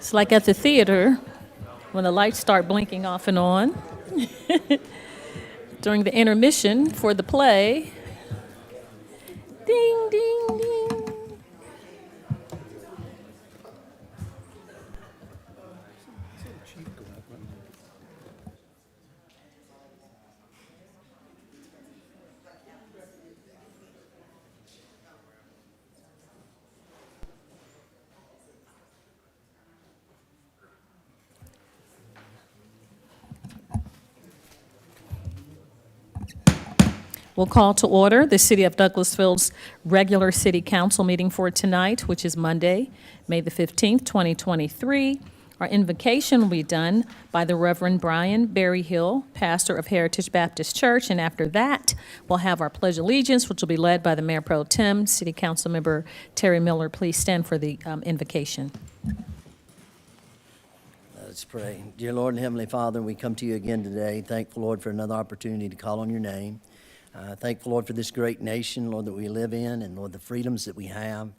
It's like at the theater when the lights start blinking off and on during the intermission for the play. Ding, ding, ding. We'll call to order the City of Douglasville's regular City Council meeting for tonight, which is Monday, May the 15th, 2023. Our invocation will be done by the Reverend Brian Berryhill, pastor of Heritage Baptist Church, and after that, we'll have our Pledge of Allegiance, which will be led by the Mayor Pro Tem, City Council Member Terry Miller. Please stand for the invocation. Let's pray. Dear Lord and Heavenly Father, we come to you again today, thankful, Lord, for another opportunity to call on your name. Thankful, Lord, for this great nation, Lord, that we live in, and, Lord, the freedoms that we have.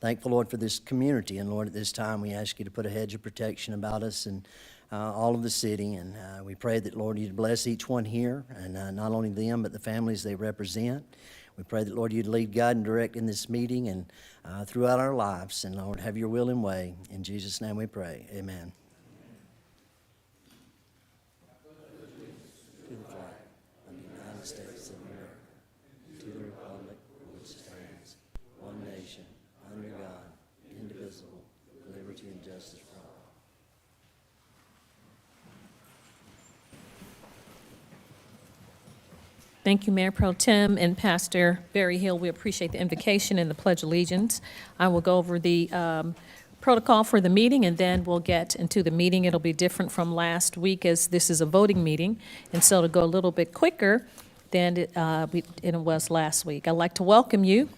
Thankful, Lord, for this community, and, Lord, at this time we ask you to put a hedge of protection about us and all of the city, and we pray that, Lord, you'd bless each one here, and not only them, but the families they represent. We pray that, Lord, you'd lead, guide, and direct in this meeting and throughout our lives, and, Lord, have your will and way. In Jesus' name we pray. Amen. To the flag of the United States of America, to the republic which stands, one nation, under God, indivisible, with liberty and justice for all. Thank you, Mayor Pro Tem and Pastor Berryhill. We appreciate the invocation and the Pledge of Allegiance. I will go over the protocol for the meeting, and then we'll get into the meeting. It'll be different from last week, as this is a voting meeting, and so it'll go a little bit quicker than it was last week. I'd like to welcome you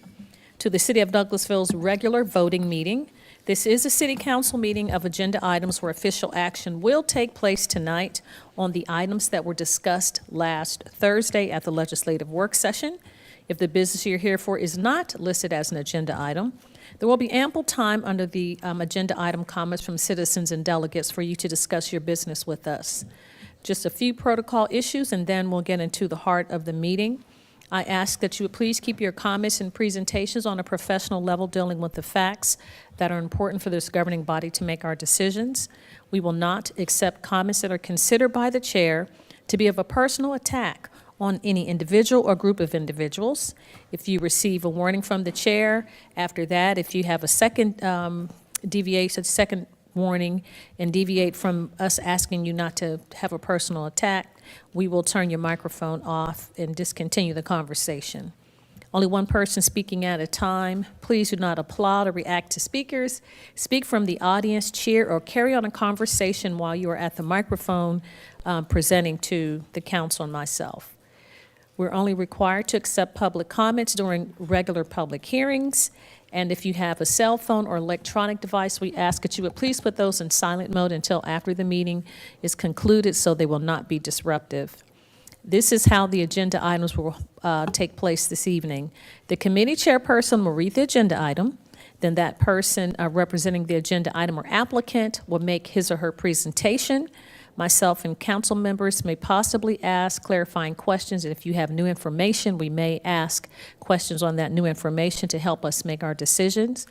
to the City of Douglasville's regular voting meeting. This is a City Council meeting of agenda items where official action will take place tonight on the items that were discussed last Thursday at the legislative work session. If the business you're here for is not listed as an agenda item, there will be ample time under the agenda item comments from citizens and delegates for you to discuss your business with us. Just a few protocol issues, and then we'll get into the heart of the meeting. I ask that you would please keep your comments and presentations on a professional level, dealing with the facts that are important for this governing body to make our decisions. We will not accept comments that are considered by the chair to be of a personal attack on any individual or group of individuals. If you receive a warning from the chair, after that, if you have a second second warning and deviate from us asking you not to have a personal attack, we will turn your microphone off and discontinue the conversation. Only one person speaking at a time. Please do not applaud or react to speakers. Speak from the audience, cheer, or carry on a conversation while you are at the microphone presenting to the council and myself. We're only required to accept public comments during regular public hearings. And if you have a cell phone or electronic device, we ask that you would please put those in silent mode until after the meeting is concluded so they will not be disruptive. This is how the agenda items will take place this evening. The committee chairperson will read the agenda item. Then that person representing the agenda item or applicant will make his or her presentation. Myself and council members may possibly ask clarifying questions, and if you have new information, we may ask questions on that new information to help us make our decisions.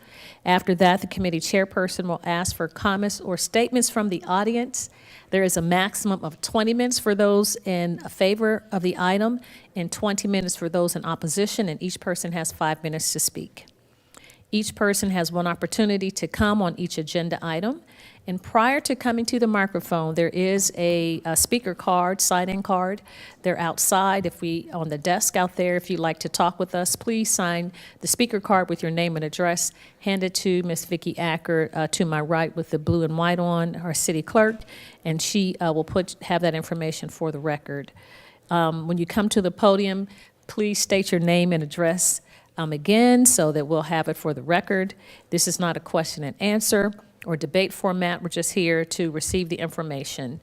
After that, the committee chairperson will ask for comments or statements from the audience. There is a maximum of 20 minutes for those in favor of the item and 20 minutes for those in opposition, and each person has 5 minutes to speak. Each person has one opportunity to come on each agenda item. And prior to coming to the microphone, there is a speaker card, sign-in card. They're outside. On the desk out there, if you'd like to talk with us, please sign the speaker card with your name and address. Hand it to Ms. Vicki Acker to my right with the blue and white on, our city clerk, and she will have that information for the record. When you come to the podium, please state your name and address again so that we'll have it for the record. This is not a question and answer or debate format. We're just here to receive the information.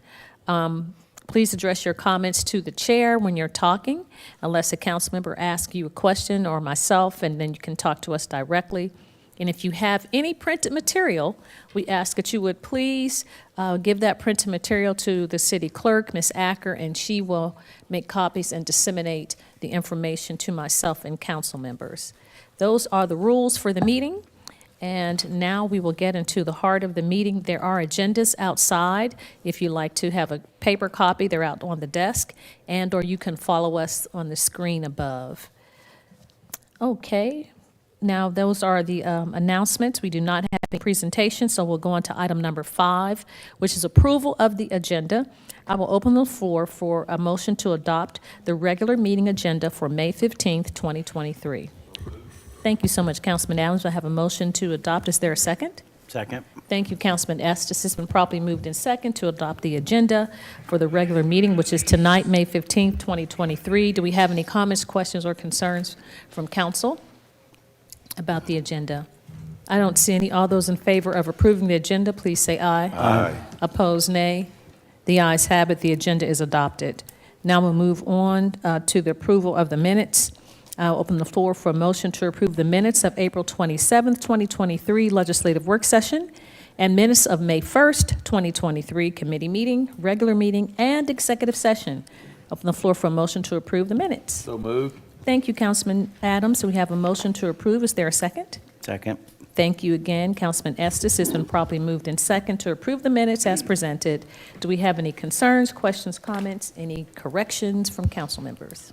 Please address your comments to the chair when you're talking, unless a council member asks you a question or myself, and then you can talk to us directly. And if you have any printed material, we ask that you would please give that printed material to the city clerk, Ms. Acker, and she will make copies and disseminate the information to myself and council members. Those are the rules for the meeting. And now we will get into the heart of the meeting. There are agendas outside. If you'd like to have a paper copy, they're out on the desk, or you can follow us on the screen above. Okay, now those are the announcements. We do not have a presentation, so we'll go on to item number 5, which is approval of the agenda. I will open the floor for a motion to adopt the regular meeting agenda for May 15th, 2023. Thank you so much, Councilman Adams. I have a motion to adopt. Is there a second? Second. Thank you, Councilman Estes. It's been properly moved in second to adopt the agenda for the regular meeting, which is tonight, May 15th, 2023. Do we have any comments, questions, or concerns from council about the agenda? I don't see any. All those in favor of approving the agenda, please say aye. Aye. Opposed, nay. The ayes have it. The agenda is adopted. Now we'll move on to the approval of the minutes. I'll open the floor for a motion to approve the minutes of April 27th, 2023 legislative work session and minutes of May 1st, 2023 committee meeting, regular meeting, and executive session. Open the floor for a motion to approve the minutes. So moved. Thank you, Councilman Adams. So we have a motion to approve. Is there a second? Second. Thank you again, Councilman Estes. It's been properly moved in second to approve the minutes as presented. Do we have any concerns, questions, comments, any corrections from council members?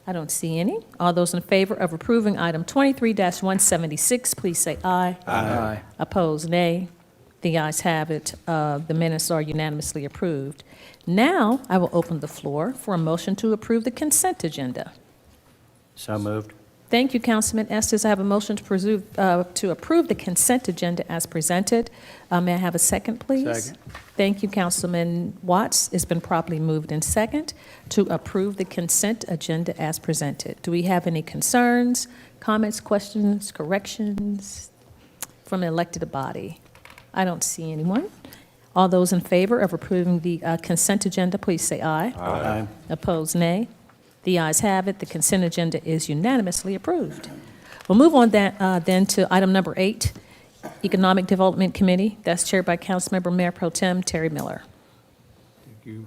I don't see any. All those in favor of approving item 23-176, please say aye. Aye. Opposed, nay. The ayes have it. The minutes are unanimously approved. Now, I will open the floor for a motion to approve the consent agenda. So moved. Thank you, Councilman Estes. I have a motion to approve the consent agenda as presented. May I have a second, please? Second. Thank you, Councilman Watts. It's been properly moved in second to approve the consent agenda as presented. Do we have any concerns, comments, questions, corrections from the elected body? I don't see anyone. All those in favor of approving the consent agenda, please say aye. Aye. Opposed, nay. The ayes have it. The consent agenda is unanimously approved. We'll move on then to item number 8, Economic Development Committee. That's chaired by Councilmember Mayor Pro Tem Terry Miller. Thank you.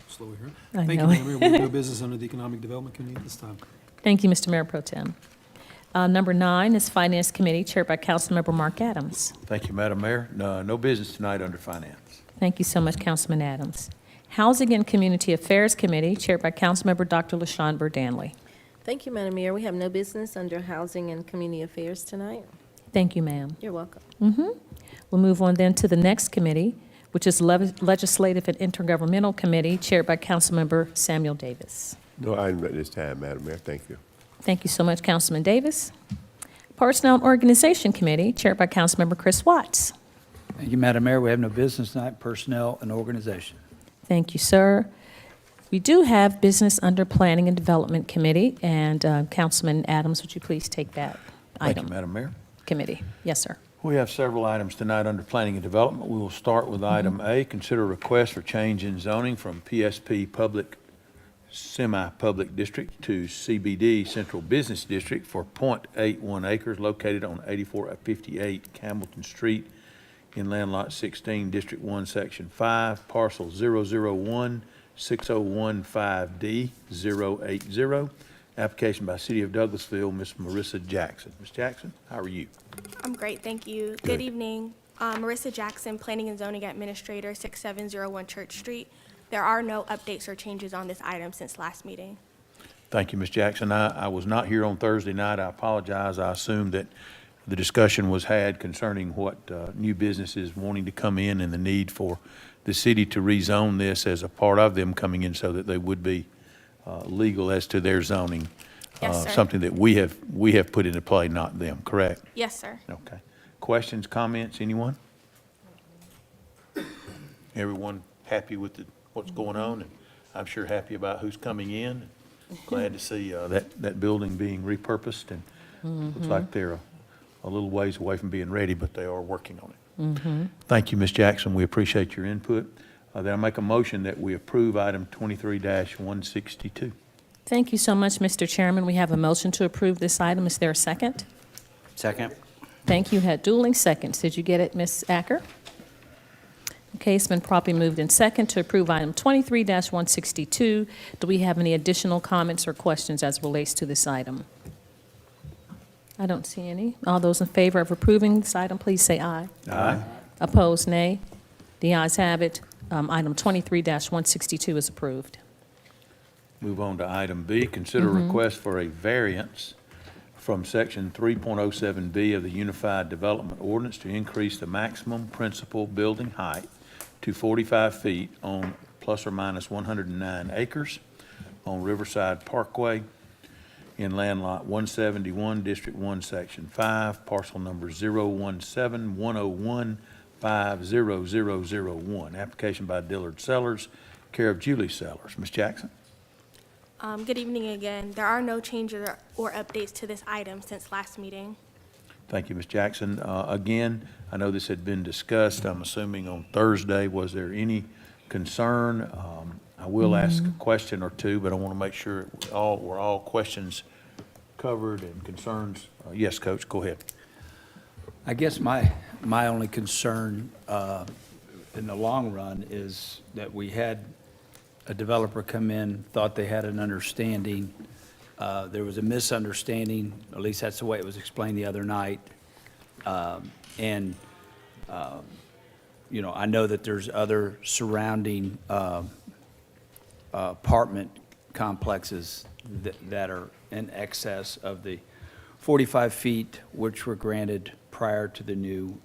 Slow here. I Thank know. you, Madam Mayor. We'll do business under the Economic Development Committee at this time. Thank you, Mr. Mayor Pro Tem. Number 9 is Finance Committee, chaired by Councilmember Mark Adams. Thank you, Madam Mayor. No business tonight under finance. Thank you so much, Councilman Adams. Housing and Community Affairs Committee, chaired by Councilmember Dr. LaShawn Burdanley. Thank you, Madam Mayor. We have no business under Housing and Community Affairs tonight. Thank you, ma'am. You're welcome. We'll move on then to the next committee, which is Legislative and Intergovernmental Committee, chaired by Councilmember Samuel Davis. No item at this time, Madam Mayor. Thank you. Thank you so much, Councilman Davis. Personnel and Organization Committee, chaired by Councilmember Chris Watts. Thank you, Madam Mayor. We have no business tonight, personnel and organization. Thank you, sir. We do have business under Planning and Development Committee, and Councilman Adams, would you please take that Thank you, item? Madam Mayor. Committee. Yes, sir. We have several items tonight under planning and development. We will start with item A, consider a request for change in zoning from PSP Public Semi-Public District to CBD Central Business District for .81 acres located on 8458 Campbellton Street in Land Lot 16, District 1, Section 5, Parcel 0016015D080. Application by City of Douglasville, Ms. Marissa Jackson. Ms. Jackson, how are you? I'm great, thank you. Good evening. Marissa Jackson, Planning and Zoning Administrator, 6701 Church Street. There are no updates or changes on this item since last meeting. Thank you, Ms. Jackson. I was not here on Thursday night. I apologize. I assumed that the discussion was had concerning what new businesses wanting to come in and the need for the city to rezone this as a part of them coming in so that they would be legal as to their zoning. Yes, sir. Something that we have put into play, not them, correct? Yes, sir. Okay. Questions, comments, anyone? Everyone happy with what's going on? And I'm sure happy about who's coming in. Glad to see that building being repurposed, and looks like they're a little ways away from being ready, but they are working on it. Thank you, Ms. Jackson. We appreciate your input. Then I make a motion that we approve item 23-162. Thank you so much, Mr. Chairman. We have a motion to approve this item. Is there a second? Second. Thank you. Had dueling seconds. Did you get it, Ms. Acker? Okay, it's been properly moved in second to approve item 23-162. Do we have any additional comments or questions as relates to this item? I don't see any. All those in favor of approving this item, please say aye. Aye. Opposed, nay. The ayes have it. Item 23-162 is approved. Move on to item B, consider request for a variance from section 3.07B of the Unified Development Ordinance to increase the maximum principal building height to 45 feet on plus or minus 109 acres on Riverside Parkway in land lot 171, District 1, Section 5, parcel number 017-101-50001. Application by Dillard Sellers, care of Julie Sellers. Ms. Jackson? Good evening again. There are no changes or updates to this item since last meeting. Thank you, Ms. Jackson. Again, I know this had been discussed, I'm assuming on Thursday. Was there any concern? I will ask a question or two, but I want to make sure were all questions covered and concerns. Yes, Coach, go ahead. I guess my only concern in the long run is that we had a developer come in, thought they had an understanding. There was a misunderstanding, at least that's the way it was explained the other night. You know, I know that there's other surrounding apartment complexes that are in excess of the 45 feet, which were granted prior to the new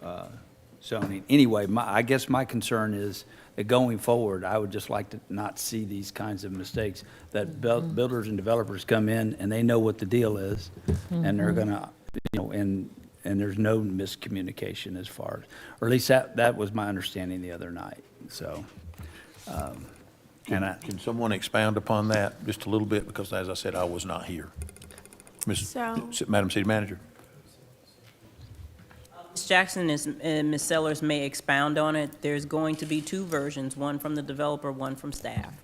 zoning. Anyway, I guess my concern is that going forward, I would just like to not see these kinds of mistakes, that builders and developers come in and they know what the deal is, and they're gonna, you know, and there's no miscommunication as far as, or at least that was my understanding the other night, so. Can someone expound upon that just a little bit? Because as I said, I was not here. Madam City Manager? Ms. Jackson and Ms. Sellers may expound on it. There's going to be two versions, one from the developer, one from staff.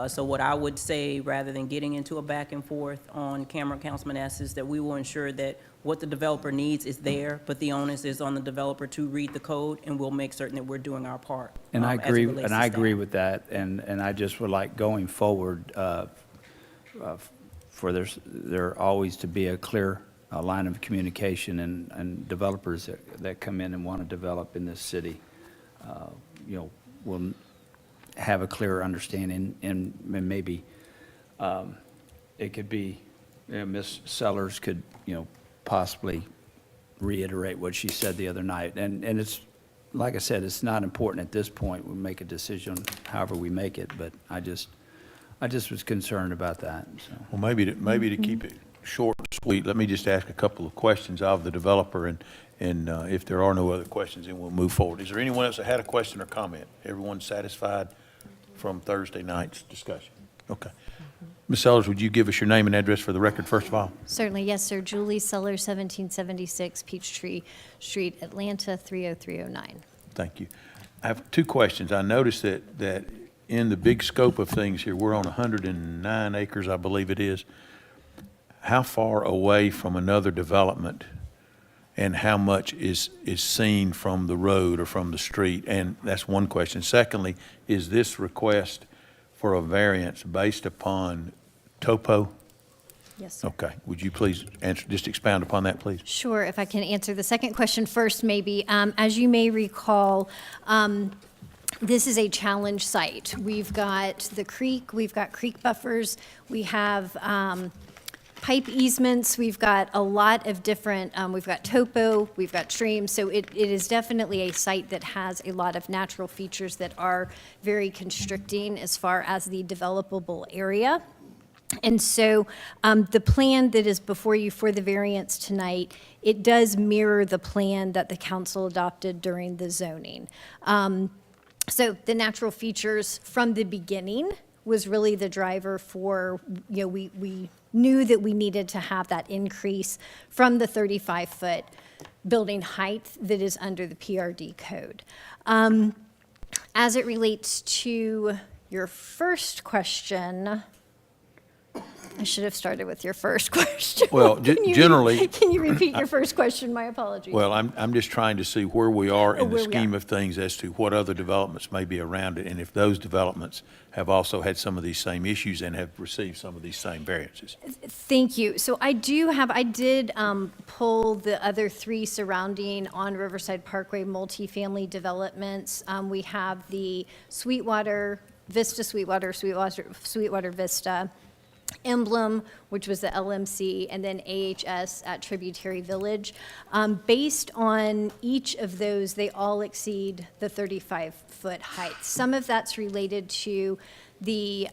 So what I would say, rather than getting into a back and forth on camera, Councilman S., is that we will ensure that what the developer needs is there, but the onus is on the developer to read the code, and we'll make certain that we're doing our part. And I as it agree, relates and to I staff. agree with that, and I just would like going forward, for there always to be a clear line of communication, and developers that come in and want to develop in this city, you know, will have a clearer understanding, and maybe it could be, you know, Ms. Sellers could, you know, possibly reiterate what she said the other night. And it's, like I said, it's not important at this point. We'll make a decision however we make it, but I just was concerned about that, so. Well, maybe to keep it short and sweet, let me just ask a couple of questions of the developer, and if there are no other questions, then we'll move forward. Is there anyone else that had a question or comment? Everyone satisfied from Thursday night's discussion? Okay. Ms. Sellers, would you give us your name and address for the record, first of all? Certainly, yes, sir. Julie Sellers, 1776 Peachtree Street, Atlanta, 30309. Thank you. I have two questions. I noticed that in the big scope of things here, we're on 109 acres, I believe it is. How far away from another development and how much is seen from the road or from the street? And that's one question. Secondly, is this request for a variance based upon topo? Yes, sir. Okay. Would you please answer, just expound upon that, please? Sure, if I can answer the second question first, maybe. As you may recall, this is a challenge site. We've got the creek, we've got creek buffers, we have pipe easements, we've got a lot of different, we've got topo, we've got streams, so it is definitely a site that has a lot of natural features that are very constricting as far as the developable area. And so the plan that is before you for the variance tonight, it does mirror the plan that the council adopted during the zoning. So the natural features from the beginning was really the driver for, you know, we knew that we needed to have that increase from the 35-foot building height that is under the PRD code. As it relates to your first question, I should have started with your first question. Well, Can you generally- Can you repeat your first question? My apologies. Well, I'm just trying to see where we are in the where we scheme are. of things as to what other developments may be around it, and if those developments have also had some of these same issues and have received some of these same variances. Thank you. So I did pull the other three surrounding on Riverside Parkway multifamily developments. We have the Sweetwater Vista, Emblem, which was the LMC, and then AHS at Tributary Village. Based on each of those, they all exceed the 35-foot height. Some of that's related to the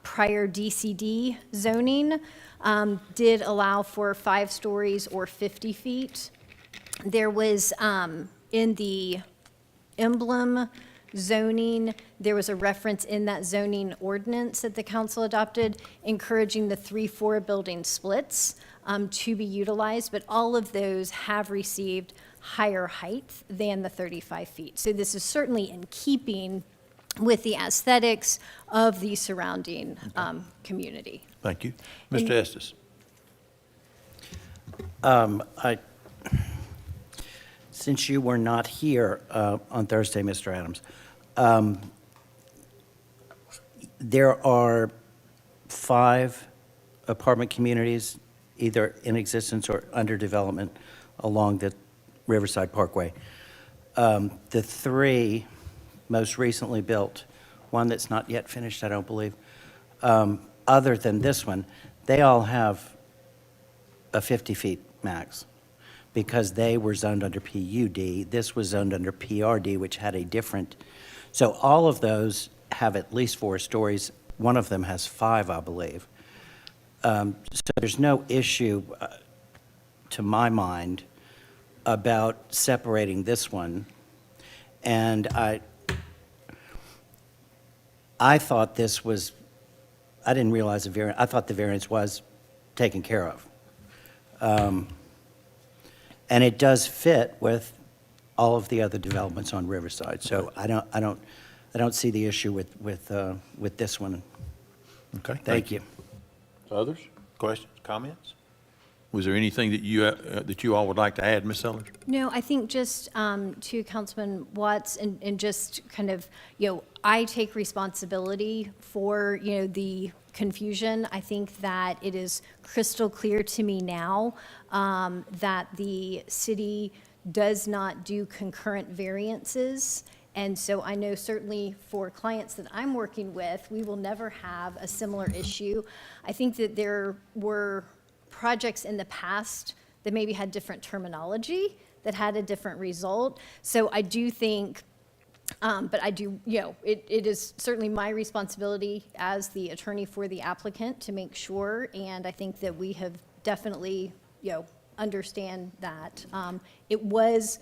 prior DCD zoning did allow for 5 stories or 50 feet. There was, in the Emblem zoning, there was a reference in that zoning ordinance that the council adopted encouraging the 3-4 building splits to be utilized, but all of those have received higher height than the 35 feet. So this is certainly in keeping with the aesthetics of the surrounding community. Thank you. Mr. Estes? Since you were not here on Thursday, Mr. Adams, there are 5 apartment communities either in existence or under development along the Riverside Parkway. The 3 most recently built, one that's not yet finished, I don't believe, other than this one, they all have a 50 feet max because they were zoned under PUD. This was zoned under PRD, which had a different, so all of those have at least 4 stories. One of them has 5, I believe. So there's no issue, to my mind, about separating this one. And I thought this was, I didn't realize the variance, I thought the variance was taken care of. And it does fit with all of the other developments on Riverside. So I don't see the issue with this one. Okay. Thank you. Others? Questions, comments? Was there anything that you all would like to add, Ms. Sellers? No, I think just to Councilman Watts and just kind of, I take responsibility for, the confusion. I think that it is crystal clear to me now that the city does not do concurrent variances. And so I know certainly for clients that I'm working with, we will never have a similar issue. I think that there were projects in the past that maybe had different terminology that had a different result. So I do think, but I do, it is certainly my responsibility as the attorney for the applicant to make sure, and I think that we have definitely, understand that. It was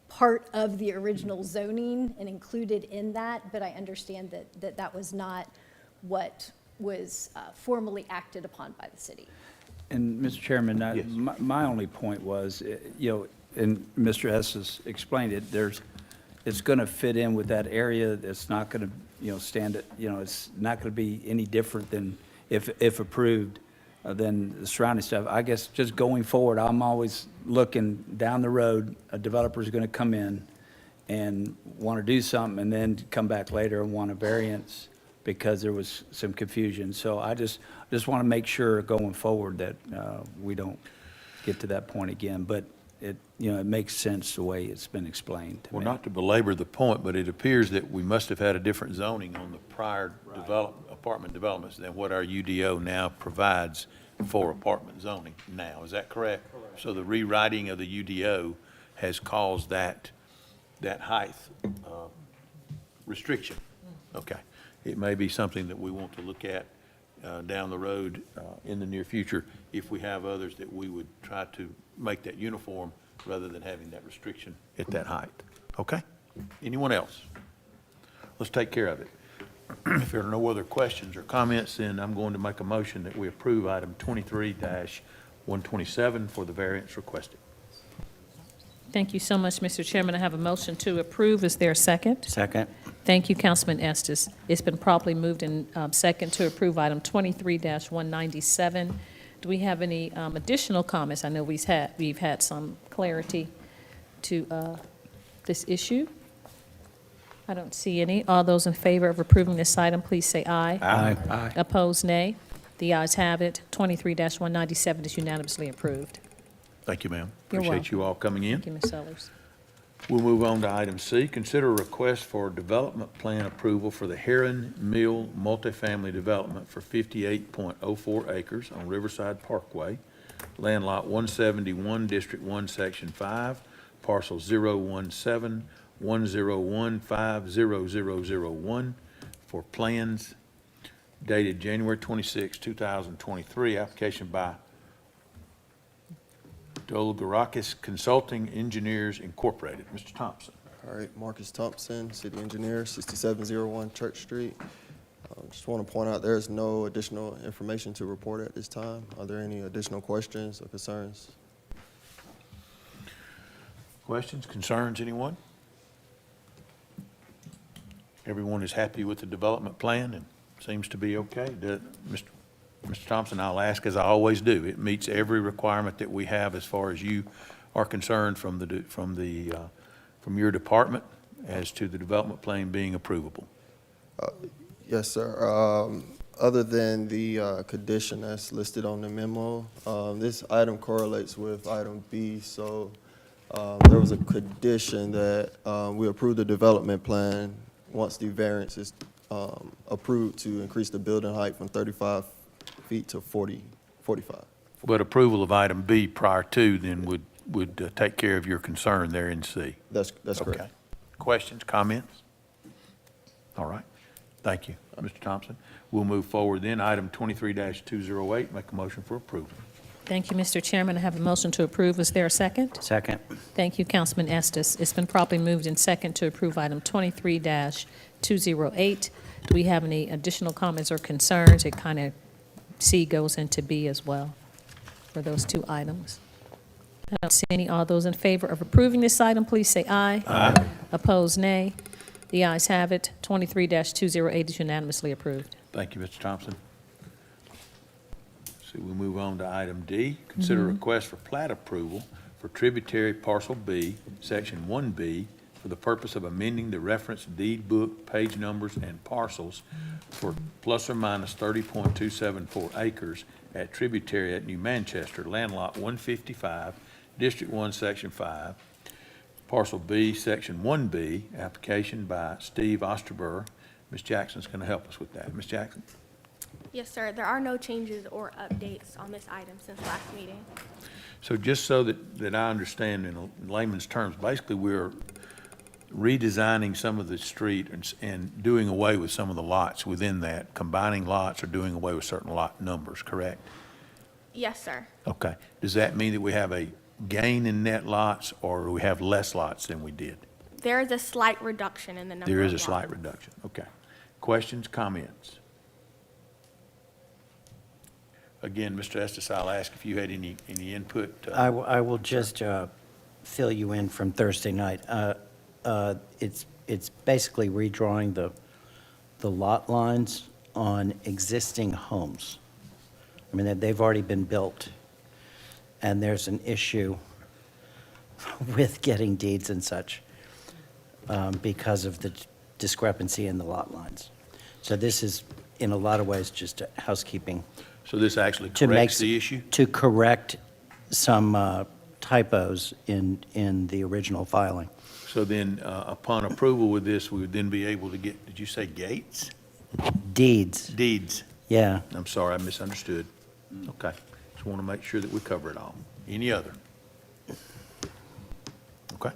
part of the original zoning and included in that, but I understand that was not what was formally acted upon by the city. And Mr. Chairman, Yes. my only point was, and Mr. Estes explained it, it's going to fit in with that area. It's not going to, stand it, it's not going to be any different than, if approved, than the surrounding stuff. I guess just going forward, I'm always looking down the road, a developer's going to come in and want to do something and then come back later and want a variance because there was some confusion. So I just want to make sure going forward that we don't get to that point again. But it makes sense the way it's been explained to me. Well, not to belabor the point, but it appears that we must have had a different zoning on the prior apartment developments than what our UDO now provides for apartment zoning now. Is that correct? Correct. So the rewriting of the UDO has caused that height restriction. Okay. It may be something that we want to look at down the road in the near future if we have others that we would try to make that uniform rather than having that restriction at that height. Okay? Anyone else? Let's take care of it. If there are no other questions or comments, then I'm going to make a motion that we approve item 23-127 for the variance requested. Thank you so much, Mr. Chairman. I have a motion to approve. Is there a second? Second. Thank you, Councilman Estes. It's been properly moved in second to approve item 23-197. Do we have any additional comments? I know we've had some clarity to this issue. I don't see any. All those in favor of approving this item, please say aye. Aye. Opposed, nay. The ayes have it. 23-197 is unanimously approved. Thank you, ma'am. You're Appreciate you all coming in. Thank you, Ms. Sellers. We'll move on to item C. Consider a request for development plan approval for the Heron Mill multifamily development for 58.04 acres on Riverside Parkway, land lot 171, District 1, Section 5, parcel 017-101-50001, for plans dated January 26, 2023. Application by Dolgorakis Consulting Engineers Incorporated. Mr. Thompson. All right, Marcus Thompson, City Engineer, 6701 Church Street. Just want to point out there's no additional information to report at this time. Are there any additional questions or concerns? Questions, concerns, anyone? Everyone is happy with the development plan and seems to be okay. Mr. Thompson, I'll ask as I always do. It meets every requirement that we have as far as you are concerned from your department as to the development plan being approvable. Yes, sir. Other than the condition that's listed on the memo, this item correlates with item B. So there was a condition that we approve the development plan once the variance is approved to increase the building height from 35 feet to 45. But approval of item B prior to then would take care of your concern there in C. That's correct. Okay. Questions, comments? All right. Thank you, Mr. Thompson. We'll move forward then. Item 23-208, make a motion for approval. Thank you, Mr. Chairman. I have a motion to approve. Is there a second? Second. Thank you, Councilman Estes. It's been properly moved in second to approve item 23-208. Do we have any additional comments or concerns? It kind of, C goes into B as well for those two items. I don't see any. All those in favor of approving this item, please say aye. Aye. Opposed, nay. The ayes have it. 23-208 is unanimously approved. Thank you, Mr. Thompson. So we move on to item D. Consider request for plat approval for tributary parcel B, section 1B, for the purpose of amending the reference deed book, page numbers, and parcels for plus or minus 30.274 acres at tributary at New Manchester, land lot 155, District 1, Section 5, parcel B, section 1B, application by Steve Osterberg. Ms. Jackson's going to help us with that. Ms. Jackson? Yes, sir. There are no changes or updates on this item since last meeting. So just so that I understand in layman's terms, basically we're redesigning some of the street and doing away with some of the lots within that, combining lots or doing away with certain lot numbers, correct? Yes, sir. Okay. Does that mean that we have a gain in net lots or we have less lots than we did? There is a slight reduction in the number There is of a slight lots. reduction. Okay. Questions, comments? Again, Mr. Estes, I'll ask if you had any input. I will just fill you in from Thursday night. It's basically redrawing the lot lines on existing homes. I mean, they've already been built, and there's an issue with getting deeds and such because of the discrepancy in the lot lines. So this is, in a lot of ways, just a housekeeping. So this actually To make corrects the issue? To correct some typos in the original filing. So then, upon approval with this, we would then be able to get, did you say gates? Deeds, Deeds. yeah. I'm sorry, I misunderstood. Okay. Just want to make sure that we cover it all. Any other? Okay.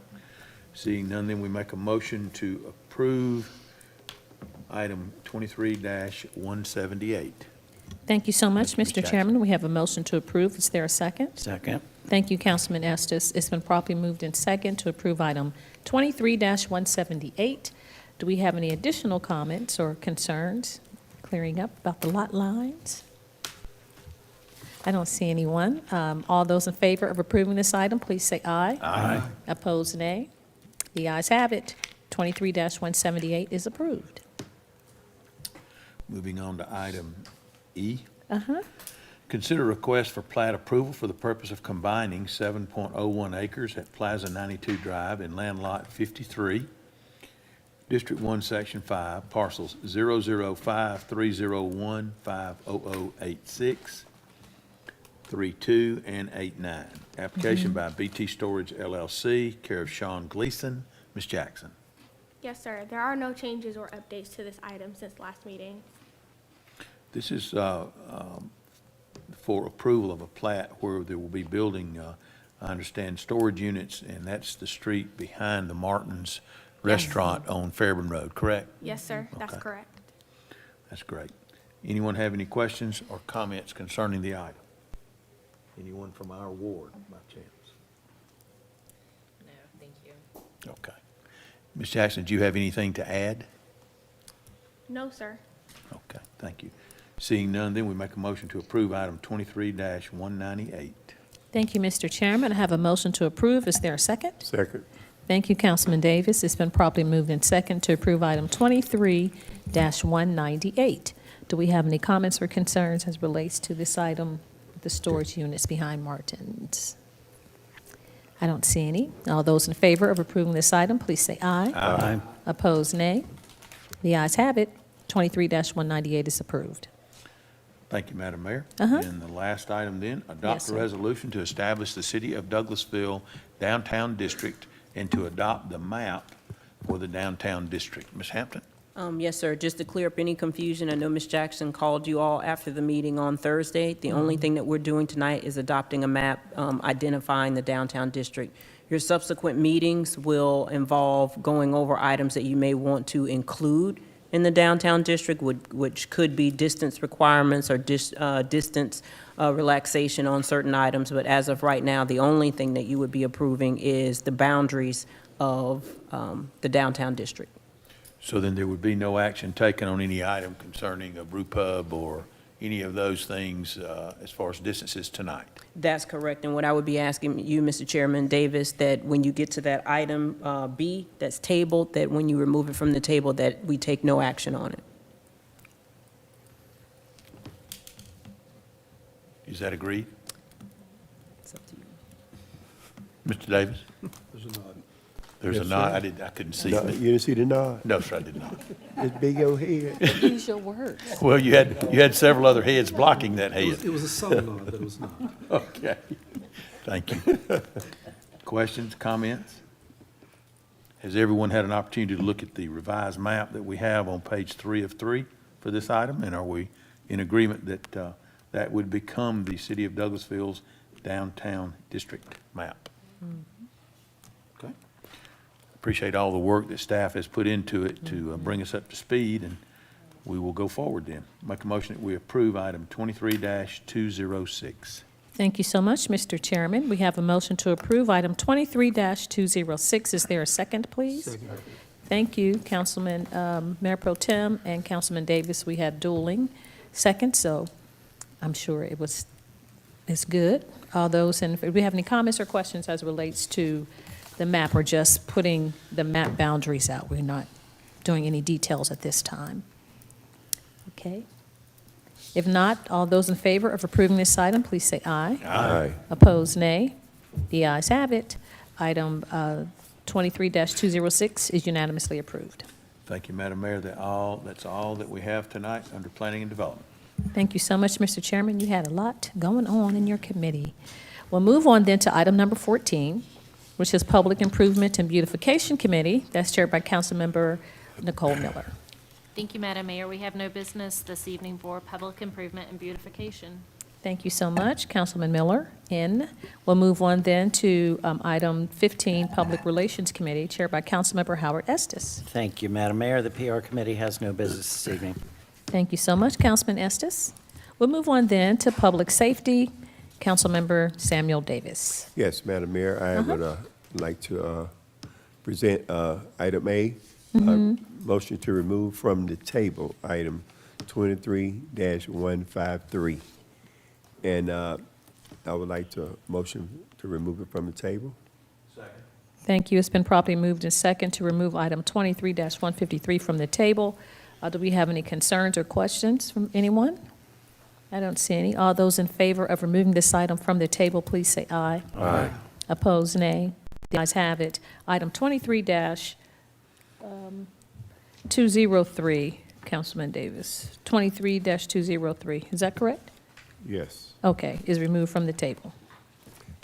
Seeing none, then we make a motion to approve item 23-178. Thank you so much, Mr. Jackson. Chairman. We have a motion to approve. Is there a second? Second. Thank you, Councilman Estes. It's been properly moved in second to approve item 23-178. Do we have any additional comments or concerns clearing up about the lot lines? I don't see anyone. All those in favor of approving this item, please say aye. Aye. Opposed, nay. The ayes have it. 23-178 is approved. Moving on to item E. Uh-huh. Consider request for plat approval for the purpose of combining 7.01 acres at Plaza 92 Drive in land lot 53, District 1, Section 5, parcels 005-301-50086, 32, and 89. Application by BT Storage LLC, care of Sean Gleason. Ms. Jackson. Yes, sir. There are no changes or updates to this item since last meeting. This is for approval of a plat where there will be building, I understand, storage units, and that's the street behind the Martin's Restaurant on Fairburn Road, correct? Yes, sir. That's Okay. correct. That's great. Anyone have any questions or comments concerning the item? Anyone from our ward, by chance? No, thank you. Okay. Ms. Jackson, do you have anything to add? No, sir. Okay, thank you. Seeing none, then we make a motion to approve item 23-198. Thank you, Mr. Chairman. I have a motion to approve. Is there a second? Second. Thank you, Councilman Davis. It's been properly moved in second to approve item 23-198. Do we have any comments or concerns as relates to this item, the storage units behind Martin's? I don't see any. All those in favor of approving this item, please say aye. Aye. Opposed, nay. The ayes have it. 23-198 is approved. Thank you, Madam Mayor. Uh-huh. And the last item then, Yes, adopt a sir. resolution to establish the City of Douglasville Downtown District and to adopt the map for the downtown district. Ms. Hampton? Yes, sir. Just to clear up any confusion, I know Ms. Jackson called you all after the meeting on Thursday. The only thing that we're doing tonight is adopting a map identifying the downtown district. Your subsequent meetings will involve going over items that you may want to include in the downtown district, which could be distance requirements or distance relaxation on certain items. But as of right now, the only thing that you would be approving is the boundaries of the downtown district. So then there would be no action taken on any item concerning a brew pub or any of those things as far as distances tonight? That's correct. And what I would be asking you, Mr. Chairman Davis, that when you get to that item B that's tabled, that when you remove it from the table, that we take no action on it. Is that agreed? It's up to you. Mr. Davis? There's a nod. There's a Yes, nod. sir. I couldn't see. No, it. you didn't see the nod? No, sir, I did not. It's big old head. Use your words. Well, you had several other heads blocking that head. It was a subtle nod, but it was not. Okay. Thank you. Questions, comments? Has everyone had an opportunity to look at the revised map that we have on page 3 of 3 for this item? And are we in agreement that that would become the City of Douglasville's downtown district map? Okay. Appreciate all the work that staff has put into it to bring us up to speed, and we will go forward then. Make a motion that we approve item 23-206. Thank you so much, Mr. Chairman. We have a motion to approve item 23-206. Is there a second, please? Second. Thank you, Councilman, Mayor Pro Tem and Councilman Davis. We had dueling seconds, so I'm sure it's good. All those, and if we have any comments or questions as it relates to the map, or just putting the map boundaries out? We're not doing any details at this time. Okay. If not, all those in favor of approving this item, please say aye. Aye. Opposed, nay. The ayes have it. Item 23-206 is unanimously approved. Thank you, Madam Mayor. That's all that we have tonight under Planning and Development. Thank you so much, Mr. Chairman. You had a lot going on in your committee. We'll move on then to item number 14, which is Public Improvement and Beautification Committee. That's chaired by Councilmember Nicole Miller. Thank you, Madam Mayor. We have no business this evening for Public Improvement and Beautification. Thank you so much, Councilman Miller. We'll move on then to item 15, Public Relations Committee, chaired by Councilmember Howard Estes. Thank you, Madam Mayor. The PR committee has no business this evening. Thank you so much, Councilman Estes. We'll move on then to Public Safety, Councilmember Samuel Davis. Yes, Madam Mayor, I would like to present item A, motion to remove from the table item 23-153. And I would like to motion to remove it from the table. Thank you. It's been properly moved and second to remove item 23-153 from the table. Do we have any concerns or questions from anyone? I don't see any. All those in favor of removing this item from the table, please say aye. Aye. Opposed, nay. The ayes have it. Item 23-203, Councilman Davis. 23-203, is that correct? Yes. Okay, is removed from the table.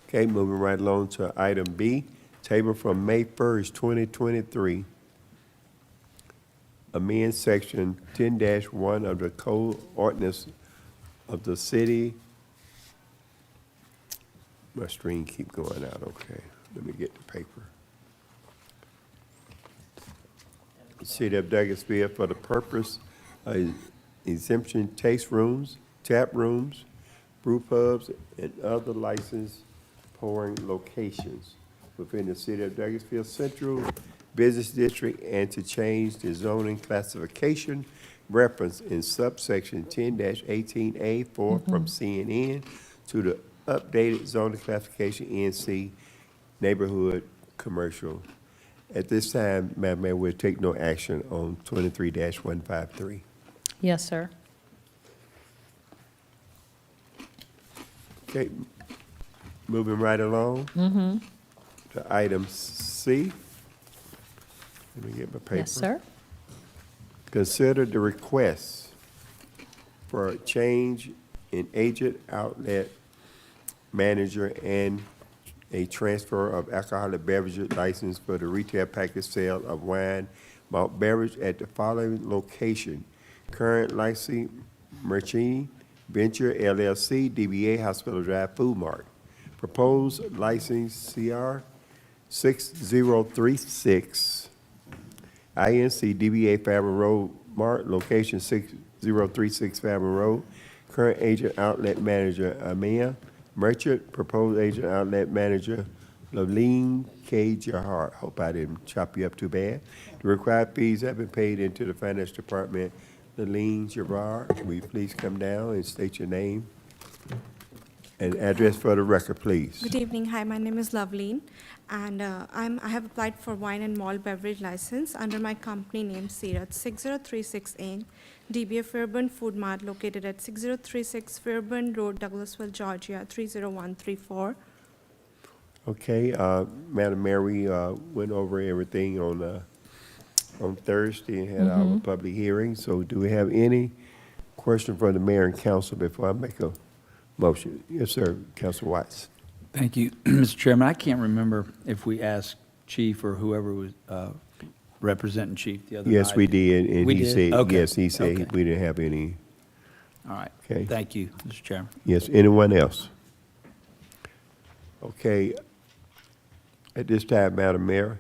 Okay, moving right along to item B, table from May 1st, 2023. Amend section 10-1 of the Code Ordinance of the City. My screen keep going out, okay. Let me get the paper. City of Douglasville for the purpose of exemption taste rooms, tap rooms, brew pubs, and other licensed pouring locations within the City of Douglasville Central Business District, and to change the zoning classification reference in subsection 10-18A4 from CNN to the updated zoning classification NC Neighborhood Commercial. At this time, Madam Mayor, we'll take no action on 23-153. Yes, sir. Okay, moving right along to item C. Let me get my paper. Yes, sir. Consider the request for a change in agent outlet manager and a transfer of alcoholic beverages license for the retail package sale of wine, malt beverage at the following location: current licensee Merchini Venture LLC, DBA Hospital Drive Food Mart. Proposed license CR 6036, INC DBA Fairmont Road Mart, location 6036 Fairmont Road. Current agent outlet manager Amia Merchant, proposed agent outlet manager Laleen K. Jahar. Hope I didn't chop you up too bad. The required fees have been paid into the finance department. Laleen Jahar, will you please come down and state your name and address for the record, please? Good evening. Hi, my name is Loveleen, and I have applied for wine and malt beverage license under my company name Sirat 6036 Inc., DBA Fairburn Food Mart, located at 6036 Fairburn Road, Douglasville, Georgia 30134. Okay, Madam Mayor, we went over everything on Thursday and had our public hearing. So do we have any question from the mayor and council before I make a motion? Yes, sir, Councilor Watts. Thank you, Mr. Chairman. I can't remember if we asked Chief or whoever was representing Chief the other night. Yes, we did, and We he did? said, Okay. yes, he said Okay. we didn't have any. All right. Okay. Thank you, Mr. Chairman. Yes, anyone else? Okay, at this time, Madam Mayor,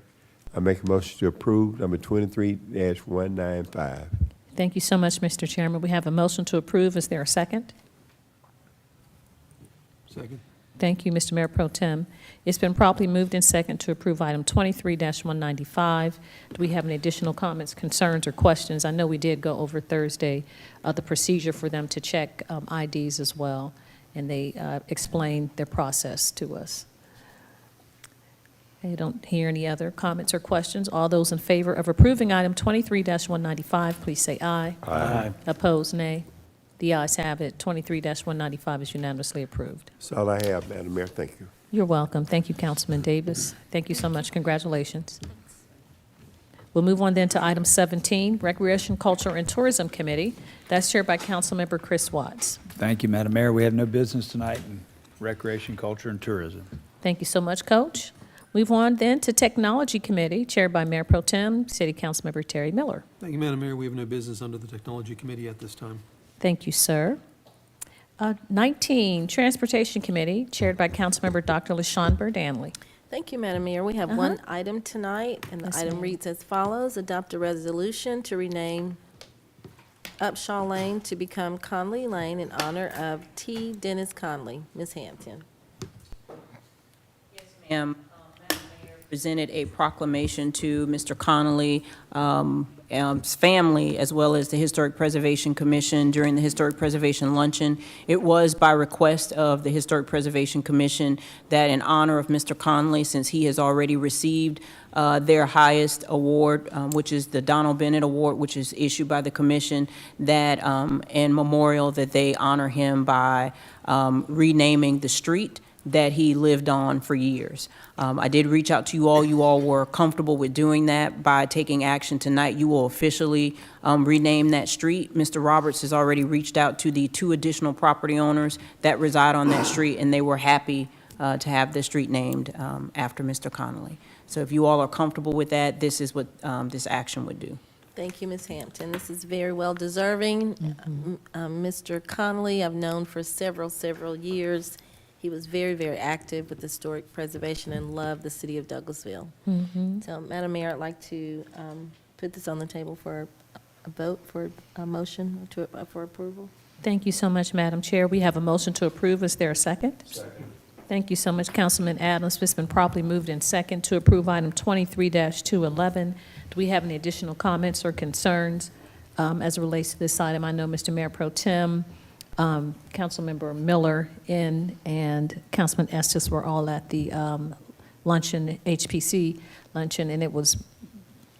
I make a motion to approve number 23-195. Thank you so much, Mr. Chairman. We have a motion to approve. Is there a second? Second? Thank you, Mr. Mayor Pro Tem. It's been properly moved and second to approve item 23-195. Do we have any additional comments, concerns, or questions? I know we did go over Thursday the procedure for them to check IDs as well, and they explained their process to us. I don't hear any other comments or questions. All those in favor of approving item 23-195, please say aye. Aye. Opposed, nay. The ayes have it. 23-195 is unanimously approved. That's all I have, Madam Mayor, thank you. You're welcome. Thank you, Councilman Davis. Thank you so much. Congratulations. We'll move on then to item 17, Recreation, Culture, and Tourism Committee. That's chaired by Councilmember Chris Watts. Thank you, Madam Mayor. We have no business tonight in Recreation, Culture, and Tourism. Thank you so much, Coach. Move on then to Technology Committee, chaired by Mayor Pro Tem, City Councilmember Terry Miller. Thank you, Madam Mayor. We have no business under the Technology Committee at this time. Thank you, sir. 19, Transportation Committee, chaired by Councilmember Dr. LaShawn Burdanley. Thank you, Madam Mayor. We have one item tonight, and the Yes, item ma'am. reads as follows: adopt a resolution to rename Upshaw Lane to become Conley Lane in honor of T. Dennis Conley. Ms. Hampton. Ma'am, Madam Mayor, presented a proclamation to Mr. Connolly, his family, as well as the Historic Preservation Commission during the Historic Preservation Luncheon. It was by request of the Historic Preservation Commission that in honor of Mr. Connolly, since he has already received their highest award, which is the Donald Bennett Award, which is issued by the commission, that in memorial that they honor him by renaming the street that he lived on for years. I did reach out to you all. You all were comfortable with doing that. By taking action tonight, you will officially rename that street. Mr. Roberts has already reached out to the 2 additional property owners that reside on that street, and they were happy to have the street named after Mr. Connolly. So if you all are comfortable with that, this is what this action would do. Thank you, Ms. Hampton. This is very well deserving. Mr. Connolly, I've known for several years. He was very, very active with historic preservation and loved the city of Douglasville. So, Madam Mayor, I'd like to put this on the table for a vote, for a motion for approval. Thank you so much, Madam Chair. We have a motion to approve. Is there a second? Second. Thank you so much, Councilman Adams. It's been properly moved in second to approve item 23-211. Do we have any additional comments or concerns as it relates to this item? I know Mr. Mayor Pro Tem, Councilmember Miller and Councilman Estes were all at the luncheon, HPC luncheon, and it was,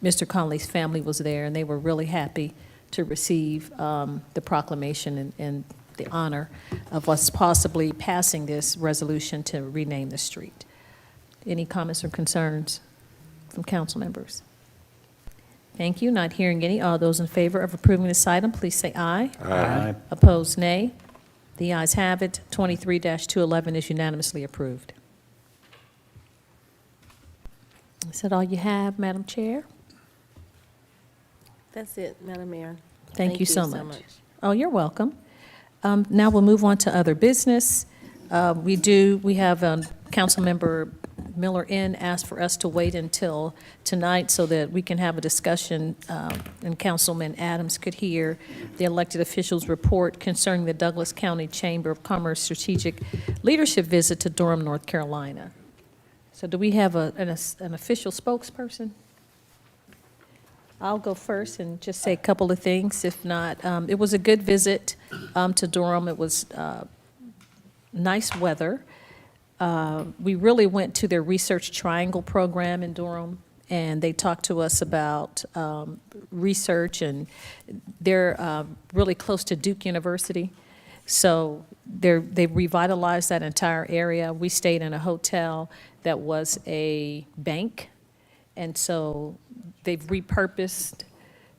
Mr. Connolly's family was there, and they were really happy to receive the proclamation and the honor of us possibly passing this resolution to rename the street. Any comments or concerns from council members? Thank you. Not hearing any. All those in favor of approving this item, please say aye. Aye. Opposed, nay. The ayes have it. 23-211 is unanimously approved. Is that all you have, Madam Chair? That's it, Madam Mayor. Thank you so much. Oh, you're welcome. Now we'll move on to other business. We have Councilmember Miller asked for us to wait until tonight so that we can have a discussion and Councilman Adams could hear the elected officials' report concerning the Douglas County Chamber of Commerce strategic leadership visit to Durham, North Carolina. So do we have an official spokesperson? I'll go first and just say a couple of things. If not, it was a good visit to Durham. It was nice weather. We really went to their Research Triangle program in Durham, and they talked to us about research, and they're really close to Duke University. So they've revitalized that entire area. We stayed in a hotel that was a bank, and so they've repurposed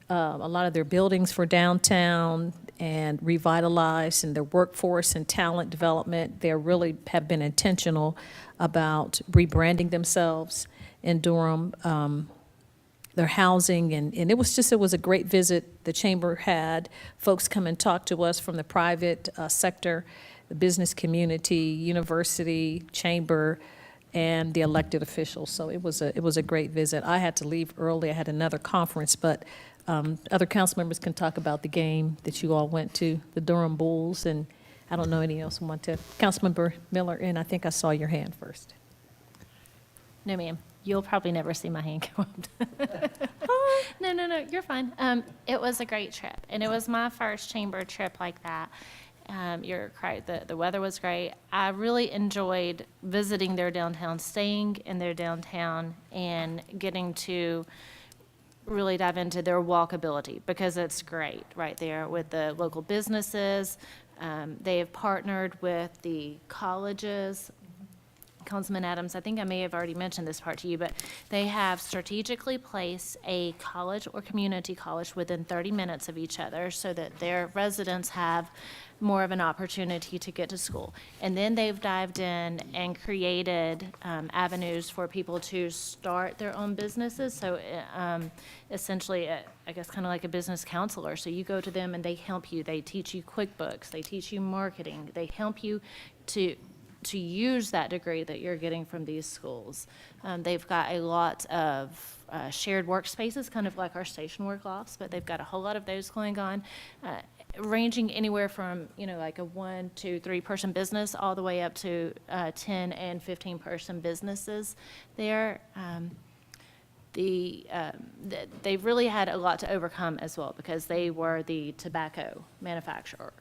a lot of their buildings for downtown and revitalized, and their workforce and talent development. They really have been intentional about rebranding themselves in Durham. Their housing, and it was a great visit. The chamber had folks come and talk to us from the private sector, the business community, university, chamber, and the elected officials. So it was a great visit. I had to leave early. I had another conference, but other council members can talk about the game that you all went to, the Durham Bulls, and I don't know anyone else want to. Councilmember Miller, and I think I saw your hand first. No, ma'am. You'll probably never see my hand go up. No, you're fine. It was a great trip, and it was my first chamber trip like that. You're correct. The weather was great. I really enjoyed visiting their downtown, staying in their downtown, and getting to really dive into their walkability, because it's great right there with the local businesses. They have partnered with the colleges. Councilman Adams, I think I may have already mentioned this part to you, but they have strategically placed a college or community college within 30 minutes of each other so that their residents have more of an opportunity to get to school. And then they've dived in and created avenues for people to start their own businesses. So essentially, I guess kind of like a business counselor. So you go to them and they help you. They teach you QuickBooks. They teach you marketing. They help you to use that degree that you're getting from these schools. They've got a lot of shared workspaces, kind of like our station work lofts, but they've got a whole lot of those going on. ranging anywhere from, like a 1, 2, 3-person business, all the way up to 10 and 15-person businesses there. They've really had a lot to overcome as well, because they were the tobacco manufacturer.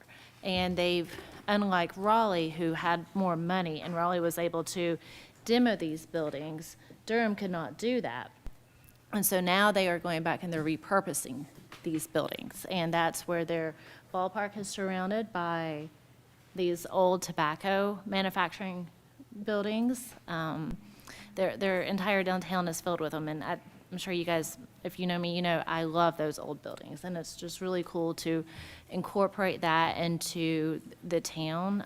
And they've, unlike Raleigh, who had more money, and Raleigh was able to demo these buildings, Durham could not do that. And so now they are going back and they're repurposing these buildings. And that's where their ballpark is surrounded by these old tobacco manufacturing buildings. Their entire downtown is filled with them. And I'm sure you guys, if you know me, I love those old buildings. And it's just really cool to incorporate that into the town.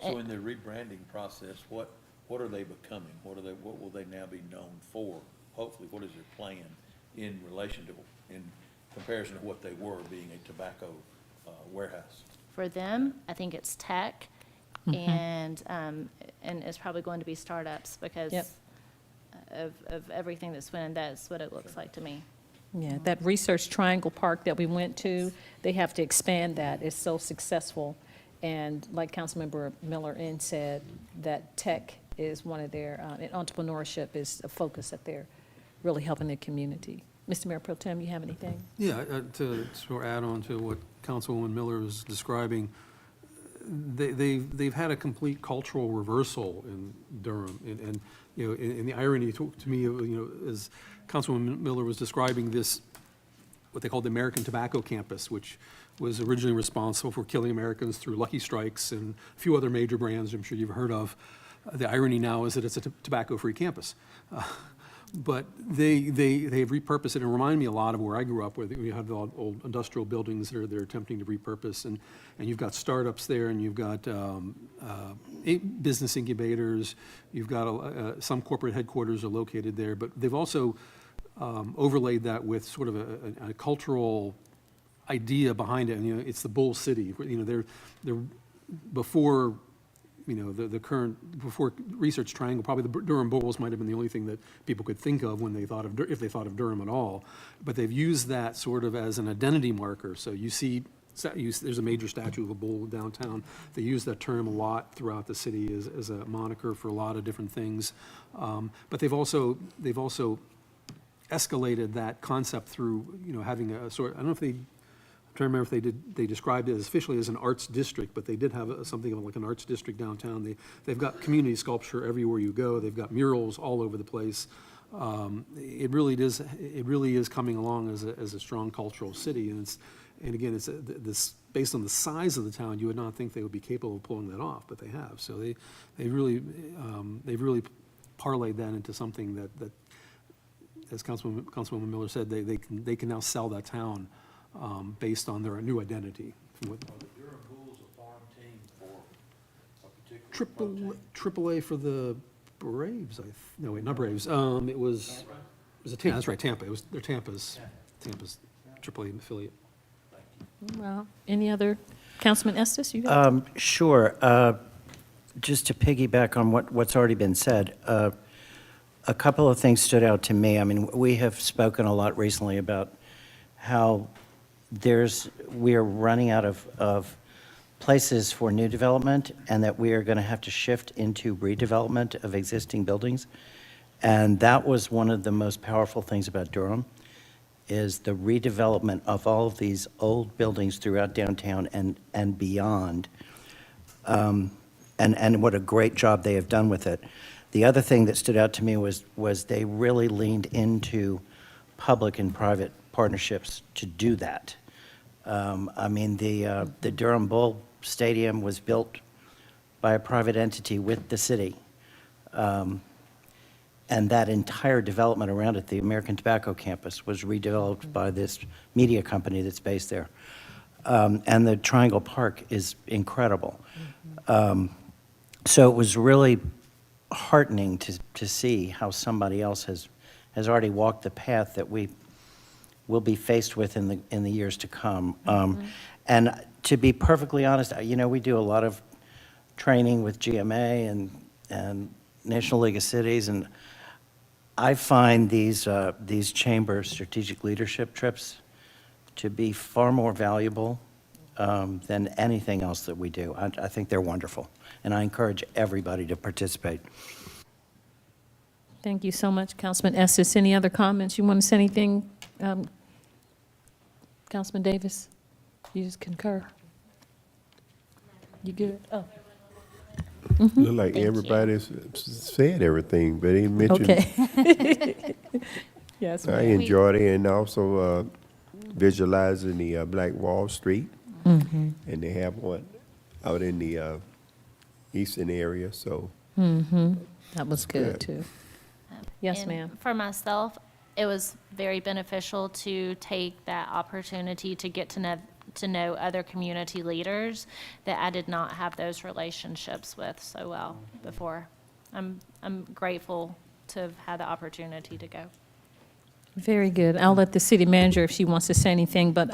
So in the rebranding process, what are they becoming? What will they now be known for? Hopefully, what is their plan in relation to, in comparison to what they were, being a tobacco warehouse? For them, I think it's tech, and it's probably going to be startups because Yep. of everything that's went in. That's what it looks like to me. Yeah, that Research Triangle Park that we went to, they have to expand that. It's so successful. And like Councilmember Miller said, that tech is one of their, and entrepreneurship is a focus that they're really helping the community. Mr. Mayor Pro Tem, you have anything? Yeah, to sort of add on to what Councilwoman Miller was describing, they've had a complete cultural reversal in Durham. And and the irony to me, as Councilwoman Miller was describing this, what they called the American Tobacco Campus, which was originally responsible for killing Americans through Lucky Strikes and a few other major brands I'm sure you've heard of. The irony now is that it's a tobacco-free campus. But they've repurposed it, and remind me a lot of where I grew up, where we have the old industrial buildings that they're attempting to repurpose, and you've got startups there, and you've got business incubators, you've got some corporate headquarters are located there, but they've also overlaid that with sort of a cultural idea behind it, and it's the Bull City. They're before. The current, before Research Triangle, probably the Durham Bulls might have been the only thing that people could think of when they thought of, if they thought of Durham at all. But they've used that sort of as an identity marker. So you see, there's a major statue of a bull downtown. They use that term a lot throughout the city as a moniker for a lot of different things. But they've also escalated that concept through, having a sort, I don't know if I'm trying to remember if they described it as officially as an arts district, but they did have something like an arts district downtown. They've got community sculpture everywhere you go. They've got murals all over the place. It really is coming along as a strong cultural city, and again, it's this based on the size of the town, you would not think they would be capable of pulling that off, but they have. So they've really parlayed that into something that as Councilwoman Miller said, they can now sell that town. Based on their new identity. Are the Durham Bulls a farm team for a particular AAA for the Braves, no, wait, not Braves. It was a Tampa, that's right, Tampa. They're Tampa's AAA affiliate. Well, any other, Councilman Estes, you got? Sure. Just to piggyback on what's already been said, a couple of things stood out to me. I mean, we have spoken a lot recently about how we are running out of places for new development, and that we are going to have to shift into redevelopment of existing buildings. And that was one of the most powerful things about Durham, is the redevelopment of all of these old buildings throughout downtown and beyond. And what a great job they have done with it. The other thing that stood out to me was they really leaned into public and private partnerships to do that. I mean, the Durham Bull Stadium was built by a private entity with the city. And that entire development around it, the American Tobacco Campus, was redeveloped by this media company that's based there. And the Triangle Park is incredible. So it was really heartening to see how somebody else has already walked the path that we will be faced with in the years to come. And to be perfectly honest, we do a lot of training with GMA and National League of Cities, and I find these chamber strategic leadership trips to be far more valuable than anything else that we do. I think they're wonderful, and I encourage everybody to participate. Thank you so much, Councilman Estes. Any other comments? You want to say anything, Councilman Davis? You just concur? You good? Oh, Look like everybody's said everything, but he mentioned, okay. Yes, I ma'am. enjoyed it, and also visualizing the Black Wall Street. And they have one out in the eastern area, so. That was good, good. too. Yes, And ma'am. For myself, it was very beneficial to take that opportunity to get to know other community leaders that I did not have those relationships with so well before. I'm grateful to have had the opportunity to go. Very good. I'll let the city manager if she wants to say anything, but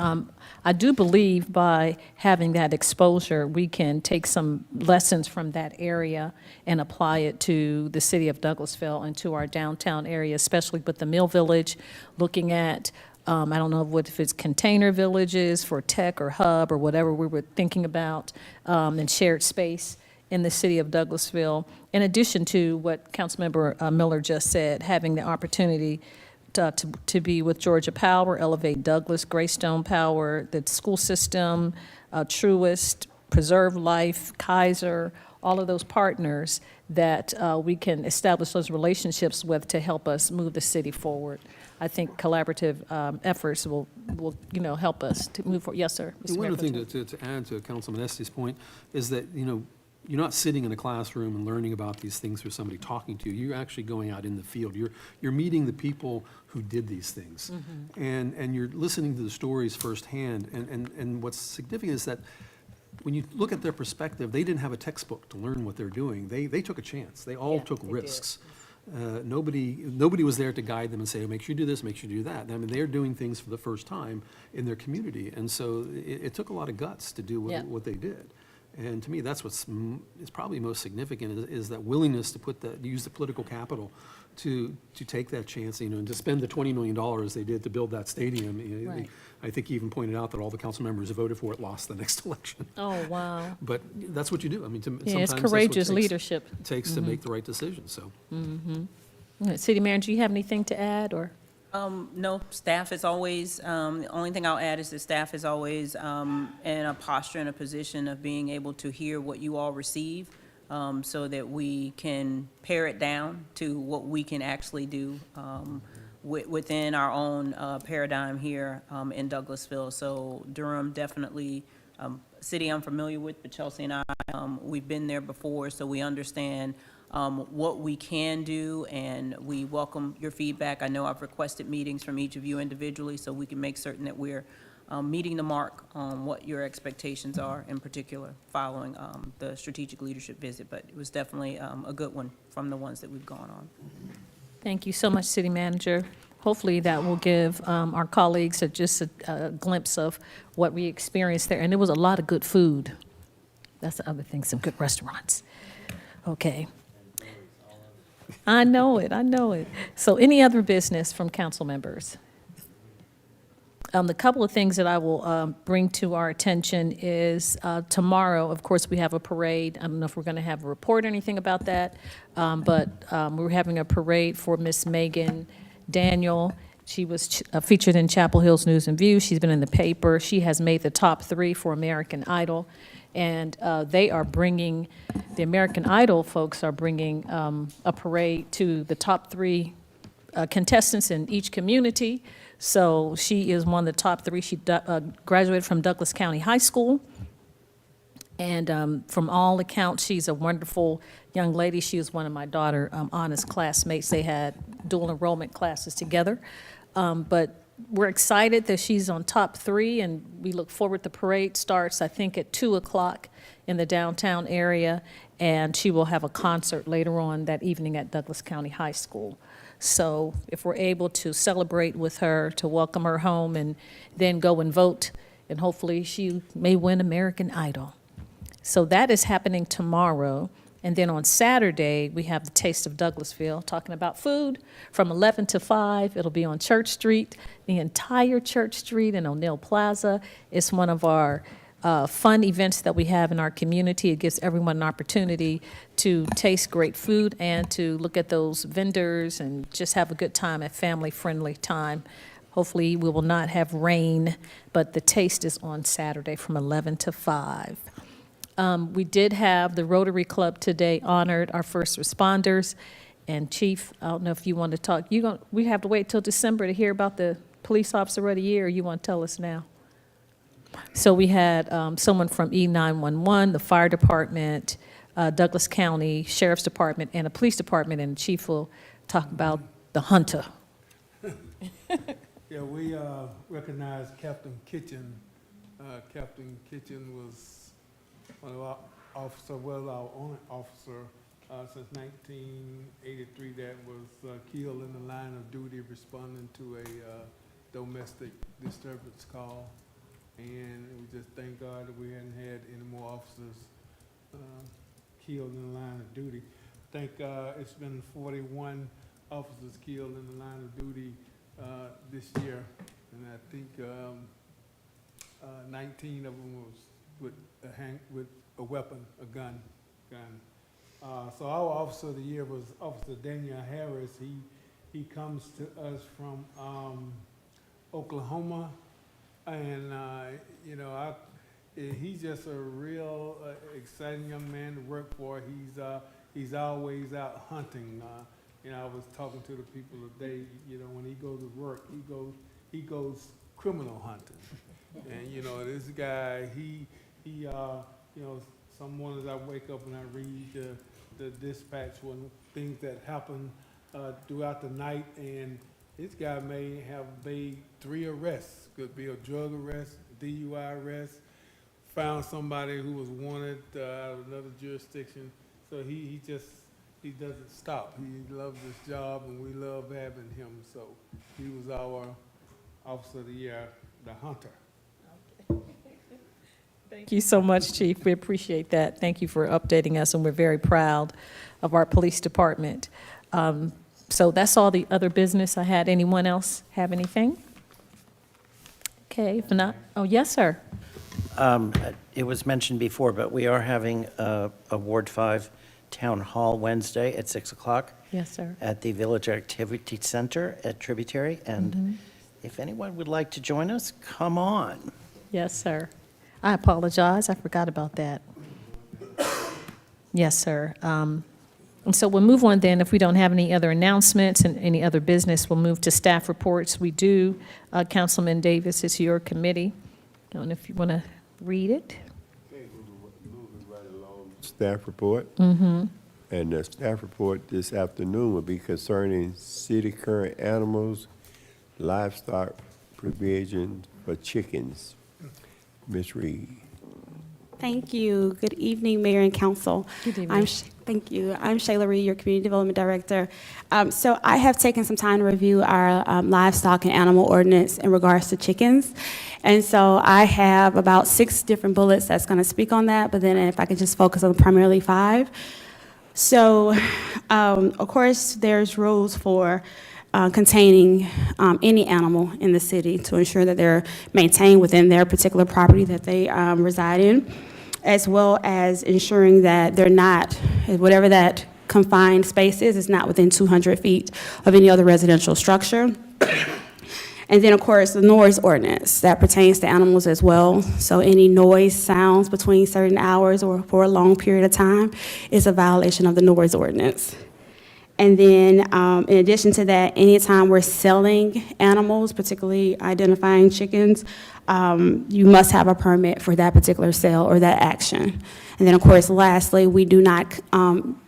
I do believe by having that exposure, we can take some lessons from that area and apply it to the city of Douglasville and to our downtown area, especially with the Mill Village, looking at, I don't know if it's container villages for tech or hub or whatever we were thinking about, and shared space in the city of Douglasville. In addition to what Councilmember Miller just said, having the opportunity to be with Georgia Power, Elevate Douglas, Greystone Power, the school system, Truist, Preserve Life, Kaiser, all of those partners that we can establish those relationships with to help us move the city forward. I think collaborative efforts will help us to move forward. Yes, sir. Mr. And one Mayor other thing Pro Tem. to add to Councilman Estes' point is that, you're not sitting in a classroom and learning about these things through somebody talking to you. You're actually going out in the field. You're meeting the people who did these things. And you're listening to the stories firsthand. And what's significant is that when you look at their perspective, they didn't have a textbook to learn what they're doing. They took a chance. They all took risks. Nobody was there to guide them and say, make sure you do this, make sure you do that. I mean, they're doing things for the first time in their community. And so it took a lot of guts to do Yeah. what they did. And to me, that's what's is probably most significant is that willingness to use the political capital to take that chance, and to spend the $20 million they did to build that stadium. Right. I think he even pointed out that all the council members who voted for it lost the next election. Oh, wow. But that's what you do. I mean, Yeah, it's sometimes that's what courageous leadership. it takes to make the right decision, so. City manager, do you have anything to add, or? No, staff is always, the only thing I'll add is that staff is always in a posture and a position of being able to hear what you all receive, so that we can pare it down to what we can actually do within our own paradigm here in Douglasville. So Durham definitely, city I'm familiar with, but Chelsea and I, we've been there before, so we understand what we can do, and we welcome your feedback. I know I've requested meetings from each of you individually, so we can make certain that we're meeting the mark on what your expectations are, in particular, following the strategic leadership visit. But it was definitely a good one from the ones that we've gone on. Thank you so much, city manager. Hopefully that will give our colleagues just a glimpse of what we experienced there. And there was a lot of good food. That's the other thing, some good restaurants. Okay. I know it. So any other business from council members? The couple of things that I will bring to our attention is tomorrow, of course, we have a parade. I don't know if we're going to have a report or anything about that, but we're having a parade for Miss Megan Daniel. She was featured in Chapel Hill's News and View. She's been in the paper. She has made the top 3 for American Idol. And they are bringing, the American Idol folks are bringing a parade to the top 3 contestants in each community. So she is one of the top 3. She graduated from Douglas County High School. And from all accounts, she's a wonderful young lady. She was one of my daughter Anna's classmates. They had dual enrollment classes together. But we're excited that she's on top 3, and we look forward. The parade starts, I think, at 2 o'clock in the downtown area, and she will have a concert later on that evening at Douglas County High School. So if we're able to celebrate with her, to welcome her home, and then go and vote, and hopefully she may win American Idol. So that is happening tomorrow. And then on Saturday, we have the Taste of Douglasville, talking about food from 11 to 5. It'll be on Church Street, the entire Church Street and O'Neill Plaza. It's one of our fun events that we have in our community. It gives everyone an opportunity to taste great food and to look at those vendors and just have a good time, a family-friendly time. Hopefully, we will not have rain, but the taste is on Saturday from 11 to 5. We did have the Rotary Club today honored our first responders. And Chief, I don't know if you want to talk. We have to wait till December to hear about the Police Officer of the Year, or you want to tell us now? So we had someone from E911, the Fire Department, Douglas County Sheriff's Department, and the Police Department, and the Chief will talk about the Hunter. Yeah, we recognize Captain Kitchen. Captain Kitchen was one of our officers, was our only officer since 1983 that was killed in the line of duty responding to a domestic disturbance call. And we just thank God that we hadn't had any more officers killed in the line of duty. I think it's been 41 officers killed in the line of duty this year, and I think 19 of them was with a weapon, a gun. So our Officer of the Year was Officer Daniel Harris. He comes to us from Oklahoma, and he's just a real exciting young man to work for. He's always out hunting. I was talking to the people today. When he goes to work, he goes criminal hunting. And this guy, some mornings I wake up and I read the dispatch when things that happen throughout the night, and this guy may have made 3 arrests. Could be a drug arrest, DUI arrest, found somebody who was wanted out of another jurisdiction. So he doesn't stop. He loves his job, and we love having him. So he was our Officer of the Year, the Hunter. Thank you so much, Chief. We appreciate that. Thank you for updating us, and we're very proud of our police department. So that's all the other business I had. Anyone else have anything? Okay, if not, oh, yes, sir. It was mentioned before, but we are having a Ward 5 Town Hall Wednesday at 6 o'clock. Yes, sir. At the Village Activity Center at Tributary. And if anyone would like to join us, come on. Yes, sir. I apologize. I forgot about that. Yes, sir. And so we'll move on then. If we don't have any other announcements and any other business, we'll move to staff reports. We do. Councilman Davis, it's your committee. I don't know if you want to read it. Moving right along. Staff report. And the staff report this afternoon will be concerning city current animals, livestock provision for chickens. Ms. Reed. Thank you. Good evening, Mayor and Council. Good evening. Thank you. I'm Shayla Reed, your Community Development Director. So I have taken some time to review our livestock and animal ordinance in regards to chickens. And so I have about 6 different bullets that's going to speak on that, but then if I could just focus on primarily 5. So, of course, there's rules for containing any animal in the city to ensure that they're maintained within their particular property that they reside in, as well as ensuring that they're not, whatever that confined space is not within 200 feet of any other residential structure. And then, of course, the noise ordinance that pertains to animals as well. So any noise sounds between certain hours or for a long period of time is a violation of the noise ordinance. And then, in addition to that, anytime we're selling animals, particularly identifying chickens, you must have a permit for that particular sale or that action. And then, of course, lastly, we do not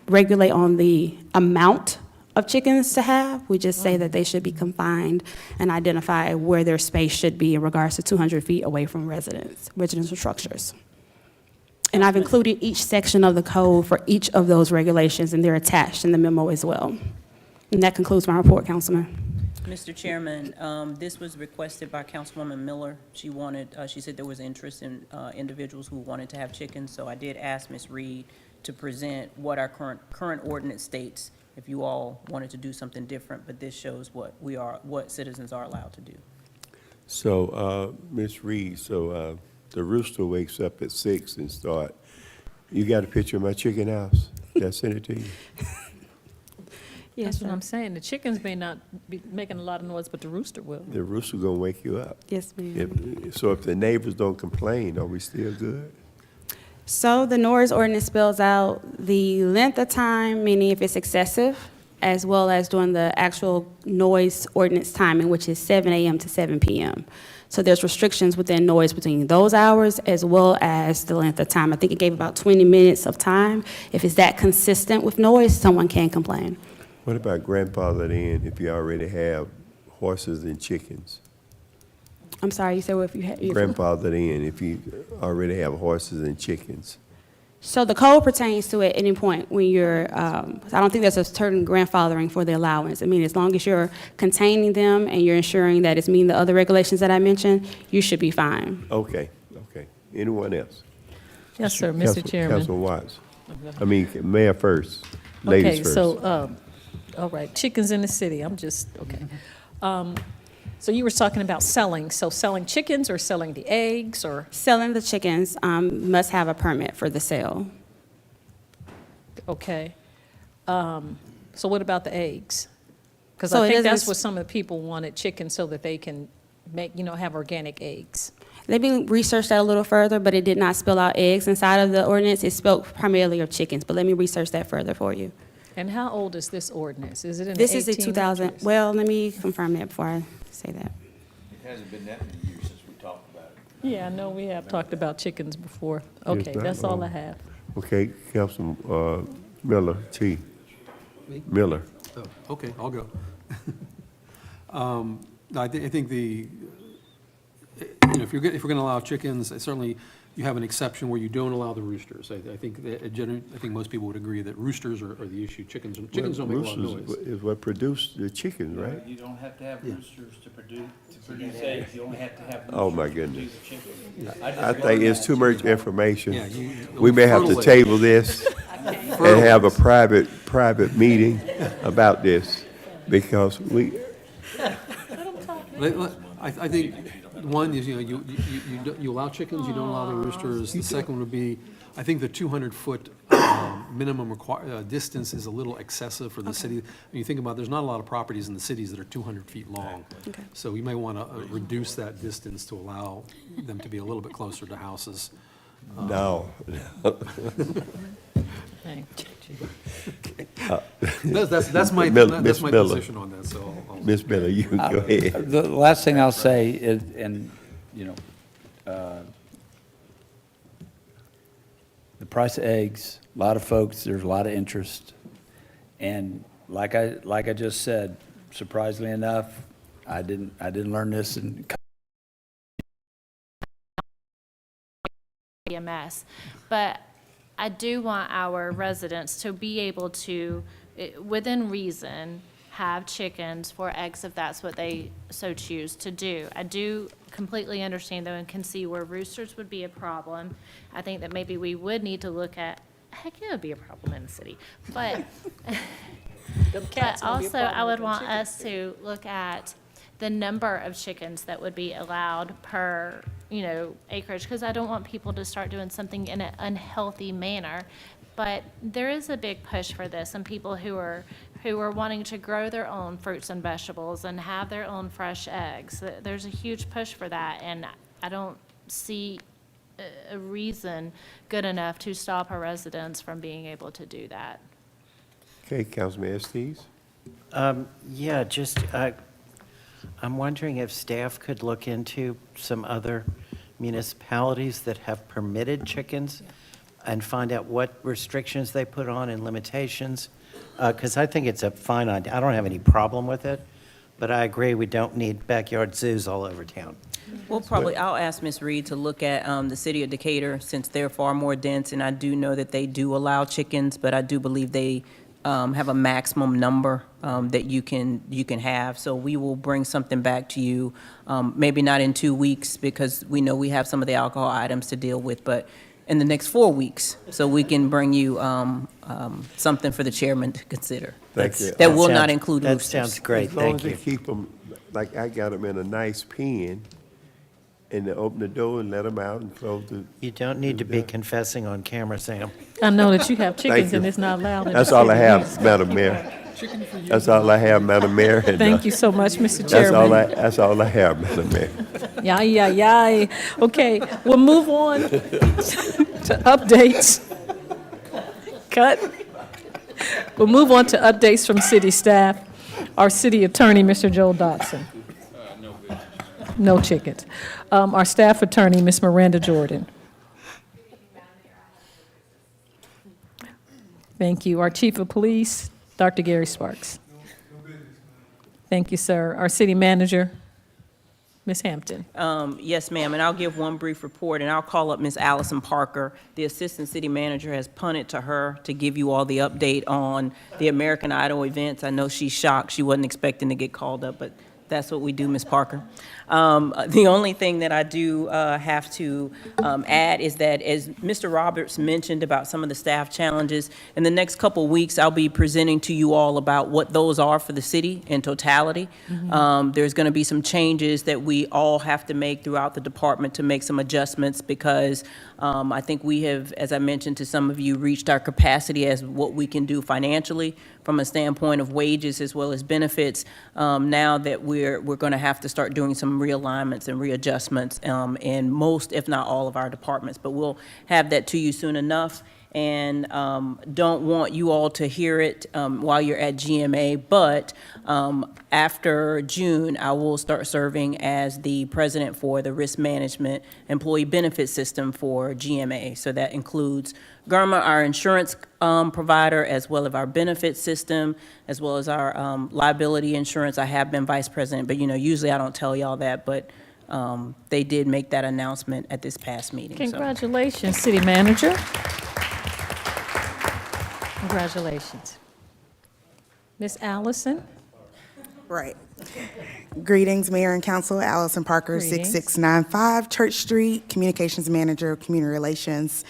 regulate on the amount of chickens to have. We just say that they should be confined and identify where their space should be in regards to 200 feet away from residential structures. And I've included each section of the code for each of those regulations, and they're attached in the memo as well. And that concludes my report, Councilman. Mr. Chairman, this was requested by Councilwoman Miller. She said there was interest in individuals who wanted to have chickens, so I did ask Ms. Reed to present what our current ordinance states, if you all wanted to do something different, but this shows what citizens are allowed to do. So, Ms. Reed, so the rooster wakes up at 6 and start, you got a picture of my chicken house? Did I send it to you? That's what I'm saying. The chickens may not be making a lot of noise, but the rooster will. The rooster gonna wake you up. Yes, ma'am. So if the neighbors don't complain, are we still good? So the noise ordinance spells out the length of time, meaning if it's excessive, as well as doing the actual noise ordinance timing, which is 7 a.m. to 7 p.m. So there's restrictions within noise between those hours as well as the length of time. I think it gave about 20 minutes of time. If it's that consistent with noise, someone can complain. What about grandfathered in if you already have horses and chickens? I'm sorry, you said if you had. Grandfathered in if you already have horses and chickens? So the code pertains to at any point when you're, I don't think there's a certain grandfathering for the allowance. I mean, as long as you're containing them and you're ensuring that it's meeting the other regulations that I mentioned, you should be fine. Okay. Anyone else? Yes, sir, Mr. Chairman. Councilman Watts. I mean, Mayor first, ladies Okay, first. so, all right, chickens in the city, okay. So you were talking about selling chickens or selling the eggs or? Selling the chickens must have a permit for the sale. Okay. So what about the eggs? Because So I it think that's doesn't- what some of the people wanted, chickens, so that they can make, have organic eggs. Let me research that a little further, but it did not spell out eggs inside of the ordinance. It spoke primarily of chickens, but let me research that further for you. And how old is this ordinance? Is it in the This is the 1800s? 2000, well, let me confirm that before I say that. It hasn't been that many years since we talked about it. Yeah, I know we have talked about chickens before. Yes, Okay, ma'am. that's all I have. Okay, Councilman Miller, T. Miller. Oh, okay, I'll go. I think if you're going to allow chickens, certainly you have an exception where you don't allow the roosters. I think most people would agree that roosters are the issue. Chickens don't make a lot of Roosters noise. is what produced the chickens, right? You don't have to have roosters to produce eggs, you only have to have Oh, my goodness. chickens. I think it's too much information. Yeah, We may have to fertilize. table this and have a private meeting about this, because I think one is, you allow chickens, you don't allow the roosters. The second would be, I think the 200-foot minimum distance is a little excessive for the city. When you think about it, there's not a lot of properties in the cities that are 200 feet long. Okay. So you may want to reduce that distance to allow them to be a little bit closer to houses. no. Okay. That's my Miss Miller. position on that, so I'll. Ms. Miller, you can go ahead. The last thing I'll say is, the price of eggs, a lot of folks, there's a lot of interest. And like I just said, surprisingly enough, I didn't learn this in Be a mess. But I do want our residents to be able to, within reason, have chickens for eggs if that's what they so choose to do. I do completely understand though and can see where roosters would be a problem. I think that maybe we would need to look at, heck, it would be a problem in the city. But, Them but cats gonna be a also problem I with would them want chickens. us to look at the number of chickens that would be allowed per, acreage, because I don't want people to start doing something in an unhealthy manner. But there is a big push for this, and people who are wanting to grow their own fruits and vegetables and have their own fresh eggs. There's a huge push for that, and I don't see a reason good enough to stop our residents from being able to do that. Okay, Councilman Estes? Yeah, just, I'm wondering if staff could look into some other municipalities that have permitted chickens and find out what restrictions they put on and limitations, because I think it's a fine idea. I don't have any problem with it, but I agree we don't need backyard zoos all over town. I'll ask Ms. Reed to look at the city of Decatur, since they're far more dense, and I do know that they do allow chickens, but I do believe they have a maximum number that you can have. So we will bring something back to you, maybe not in 2 weeks, because we know we have some of the alcohol items to deal with, but in the next 4 weeks, so we can bring you something for the chairman to consider. Thank you. That will not sounds- include That roosters. sounds great, As long thank as they you. keep them, like I got them in a nice pen, and they open the door and let them out and close the. You don't need to be confessing on camera, Sam. I know that you have chickens you. and it's not allowed. in the That's all I city. have, Madam Mayor. That's all I have, Madam Mayor. and, Thank you so much, Mr. That's all Chairman. that's all I have, Madam Mayor. Yay, yay, yay. Okay, we'll move on to updates. Cut. We'll move on to updates from city staff. Our city attorney, Mr. Joel Dotson. No chickens. Our staff attorney, Ms. Miranda Jordan. Thank you. Our chief of police, Dr. Gary Sparks. Thank you, sir. Our city manager, Ms. Hampton. Yes, ma'am, and I'll give one brief report, and I'll call up Ms. Allison Parker. The assistant city manager has punted to her to give you all the update on the American Idol events. I know she's shocked. She wasn't expecting to get called up, but that's what we do, Ms. Parker. The only thing that I do have to add is that, as Mr. Roberts mentioned about some of the staff challenges, in the next couple weeks, I'll be presenting to you all about what those are for the city in totality. There's going to be some changes that we all have to make throughout the department to make some adjustments because I think we have, as I mentioned to some of you, reached our capacity as what we can do financially from a standpoint of wages as well as benefits. Now that we're going to have to start doing some realignments and readjustments in most, if not all, of our departments. But we'll have that to you soon enough. And don't want you all to hear it while you're at GMA, but after June, I will start serving as the president for the risk management employee benefit system for GMA. So that includes GERMA, our insurance provider, as well as our benefit system, as well as our liability insurance. I have been vice president, but usually I don't tell y'all that, but they did make that announcement at this past meeting. So. Congratulations, city manager. Congratulations. Ms. Allison? Right. Greetings, Mayor and Council. Allison Parker, Greetings. 6695 Church Street, Communications Manager, Community Relations.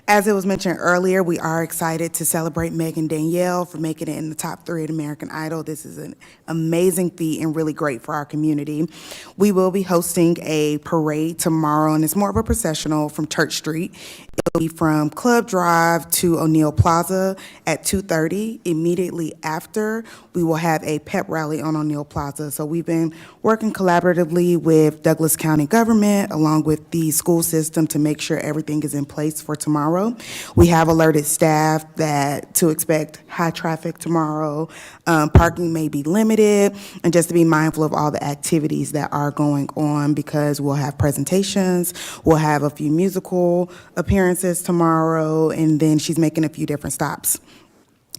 As it was mentioned earlier, we are excited to celebrate Megan Danielle for making it in the top 3 at American Idol. This is an amazing feat and really great for our community. We will be hosting a parade tomorrow, and it's more of a processional from Church Street. It'll be from Club Drive to O'Neill Plaza at 2:30. Immediately after, we will have a pep rally on O'Neill Plaza. So we've been working collaboratively with Douglas County government along with the school system to make sure everything is in place for tomorrow. We have alerted staff that to expect high traffic tomorrow. Parking may be limited, and just to be mindful of all the activities that are going on because we'll have presentations, we'll have a few musical appearances tomorrow, and then she's making a few different stops.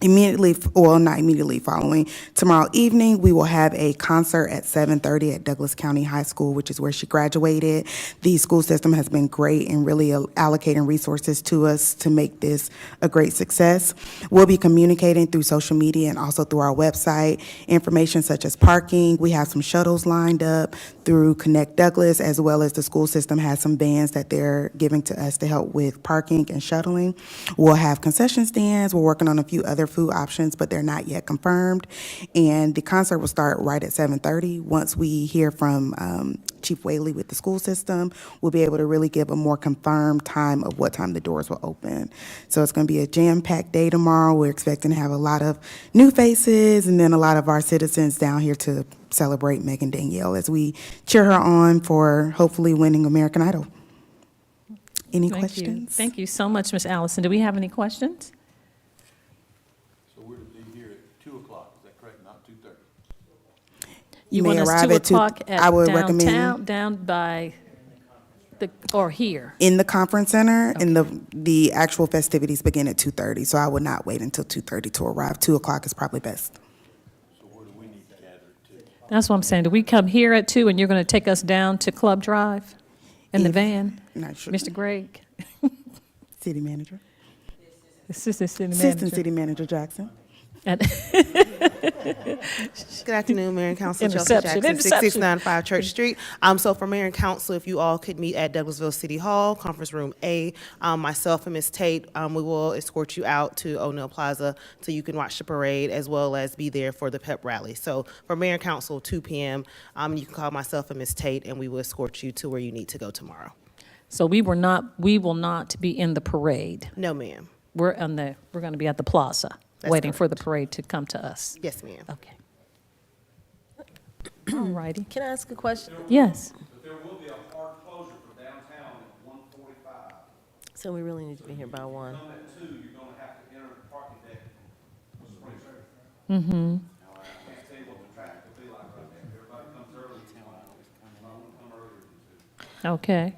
Immediately, well, not immediately following, tomorrow evening, we will have a concert at 7:30 at Douglas County High School, which is where she graduated. The school system has been great in really allocating resources to us to make this a great success. We'll be communicating through social media and also through our website, information such as parking. We have some shuttles lined up through Connect Douglas, as well as the school system has some vans that they're giving to us to help with parking and shuttling. We'll have concession stands. We're working on a few other food options, but they're not yet confirmed. And the concert will start right at 7:30. Once we hear from Chief Whaley with the school system, we'll be able to really give a more confirmed time of what time the doors will open. So it's going to be a jam-packed day tomorrow. We're expecting to have a lot of new faces and then a lot of our citizens down here to celebrate Megan Danielle as we cheer her on for hopefully winning American Idol. Any Thank you. questions? Thank you so much, Ms. Allison. Do we have any questions? So we're to be here at 2 o'clock, is that correct, not 2:30? You may want us arrive 2 at 2 o'clock I would at recommend- downtown, down by the, or here? In the conference center, and the actual festivities begin at 2:30, so I would not wait until 2:30 to arrive. 2 o'clock is probably best. So where do we need to gather to? That's what I'm saying. Do we come here at 2 and you're going to take us down to Club Drive in the van? Not sure. Mr. Gregg? City Manager. Assistant City Manager. Assistant City Manager Jackson. And Good afternoon, Mayor and Council. Chelsea Interception, Jackson, interception. 6695 Church Street. So for Mayor and Council, if you all could meet at Douglasville City Hall, Conference Room A, myself and Ms. Tate, we will escort you out to O'Neill Plaza so you can watch the parade as well as be there for the pep rally. So for Mayor and Council, 2 p.m., you can call myself and Ms. Tate, and we will escort you to where you need to go tomorrow. So we will not be in the parade. No, ma'am. We're going to be at the plaza, That's waiting for the correct. parade to come to us. Yes, ma'am. Okay. All righty. Can I ask a question? Yes. There will be a hard closure for downtown at 1:45. So we really need to be here by 1. At 2, you're gonna have to enter the parking deck for spring service. Mm-hmm. Now, I can't tell you what the traffic will be like right there. Everybody comes early, I want to come earlier than 2. Okay.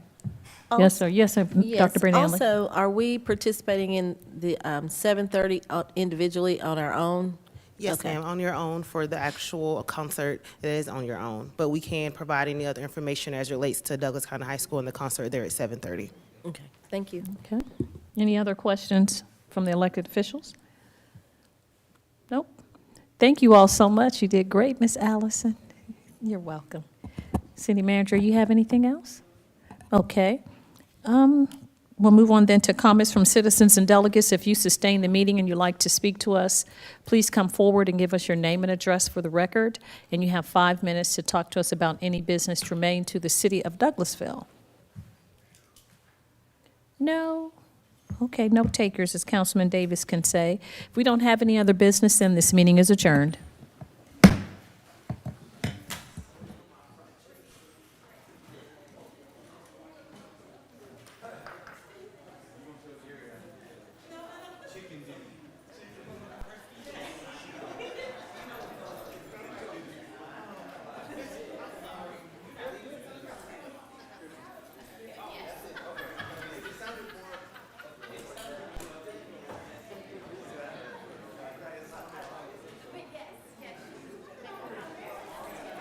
Yes, sir. Yes, sir. Yes. Dr. Bernalli. Also, are we participating in the 7:30 individually on our own? Yes, Okay. ma'am, on your own for the actual concert, it is on your own. But we can provide any other information as relates to Douglas County High School and the concert there at 7:30. Okay, thank you. Okay. Any other questions from the elected officials? Nope. Thank you all so much. You did great, Miss Allison. You're welcome. City Manager, you have anything else? Okay. We'll move on then to comments from citizens and delegates. If you sustain the meeting and you'd like to speak to us, please come forward and give us your name and address for the record. And you have 5 minutes to talk to us about any business germane to the city of Douglasville. No? Okay, no takers, as Councilman Davis can say. If we don't have any other business, then this meeting is adjourned.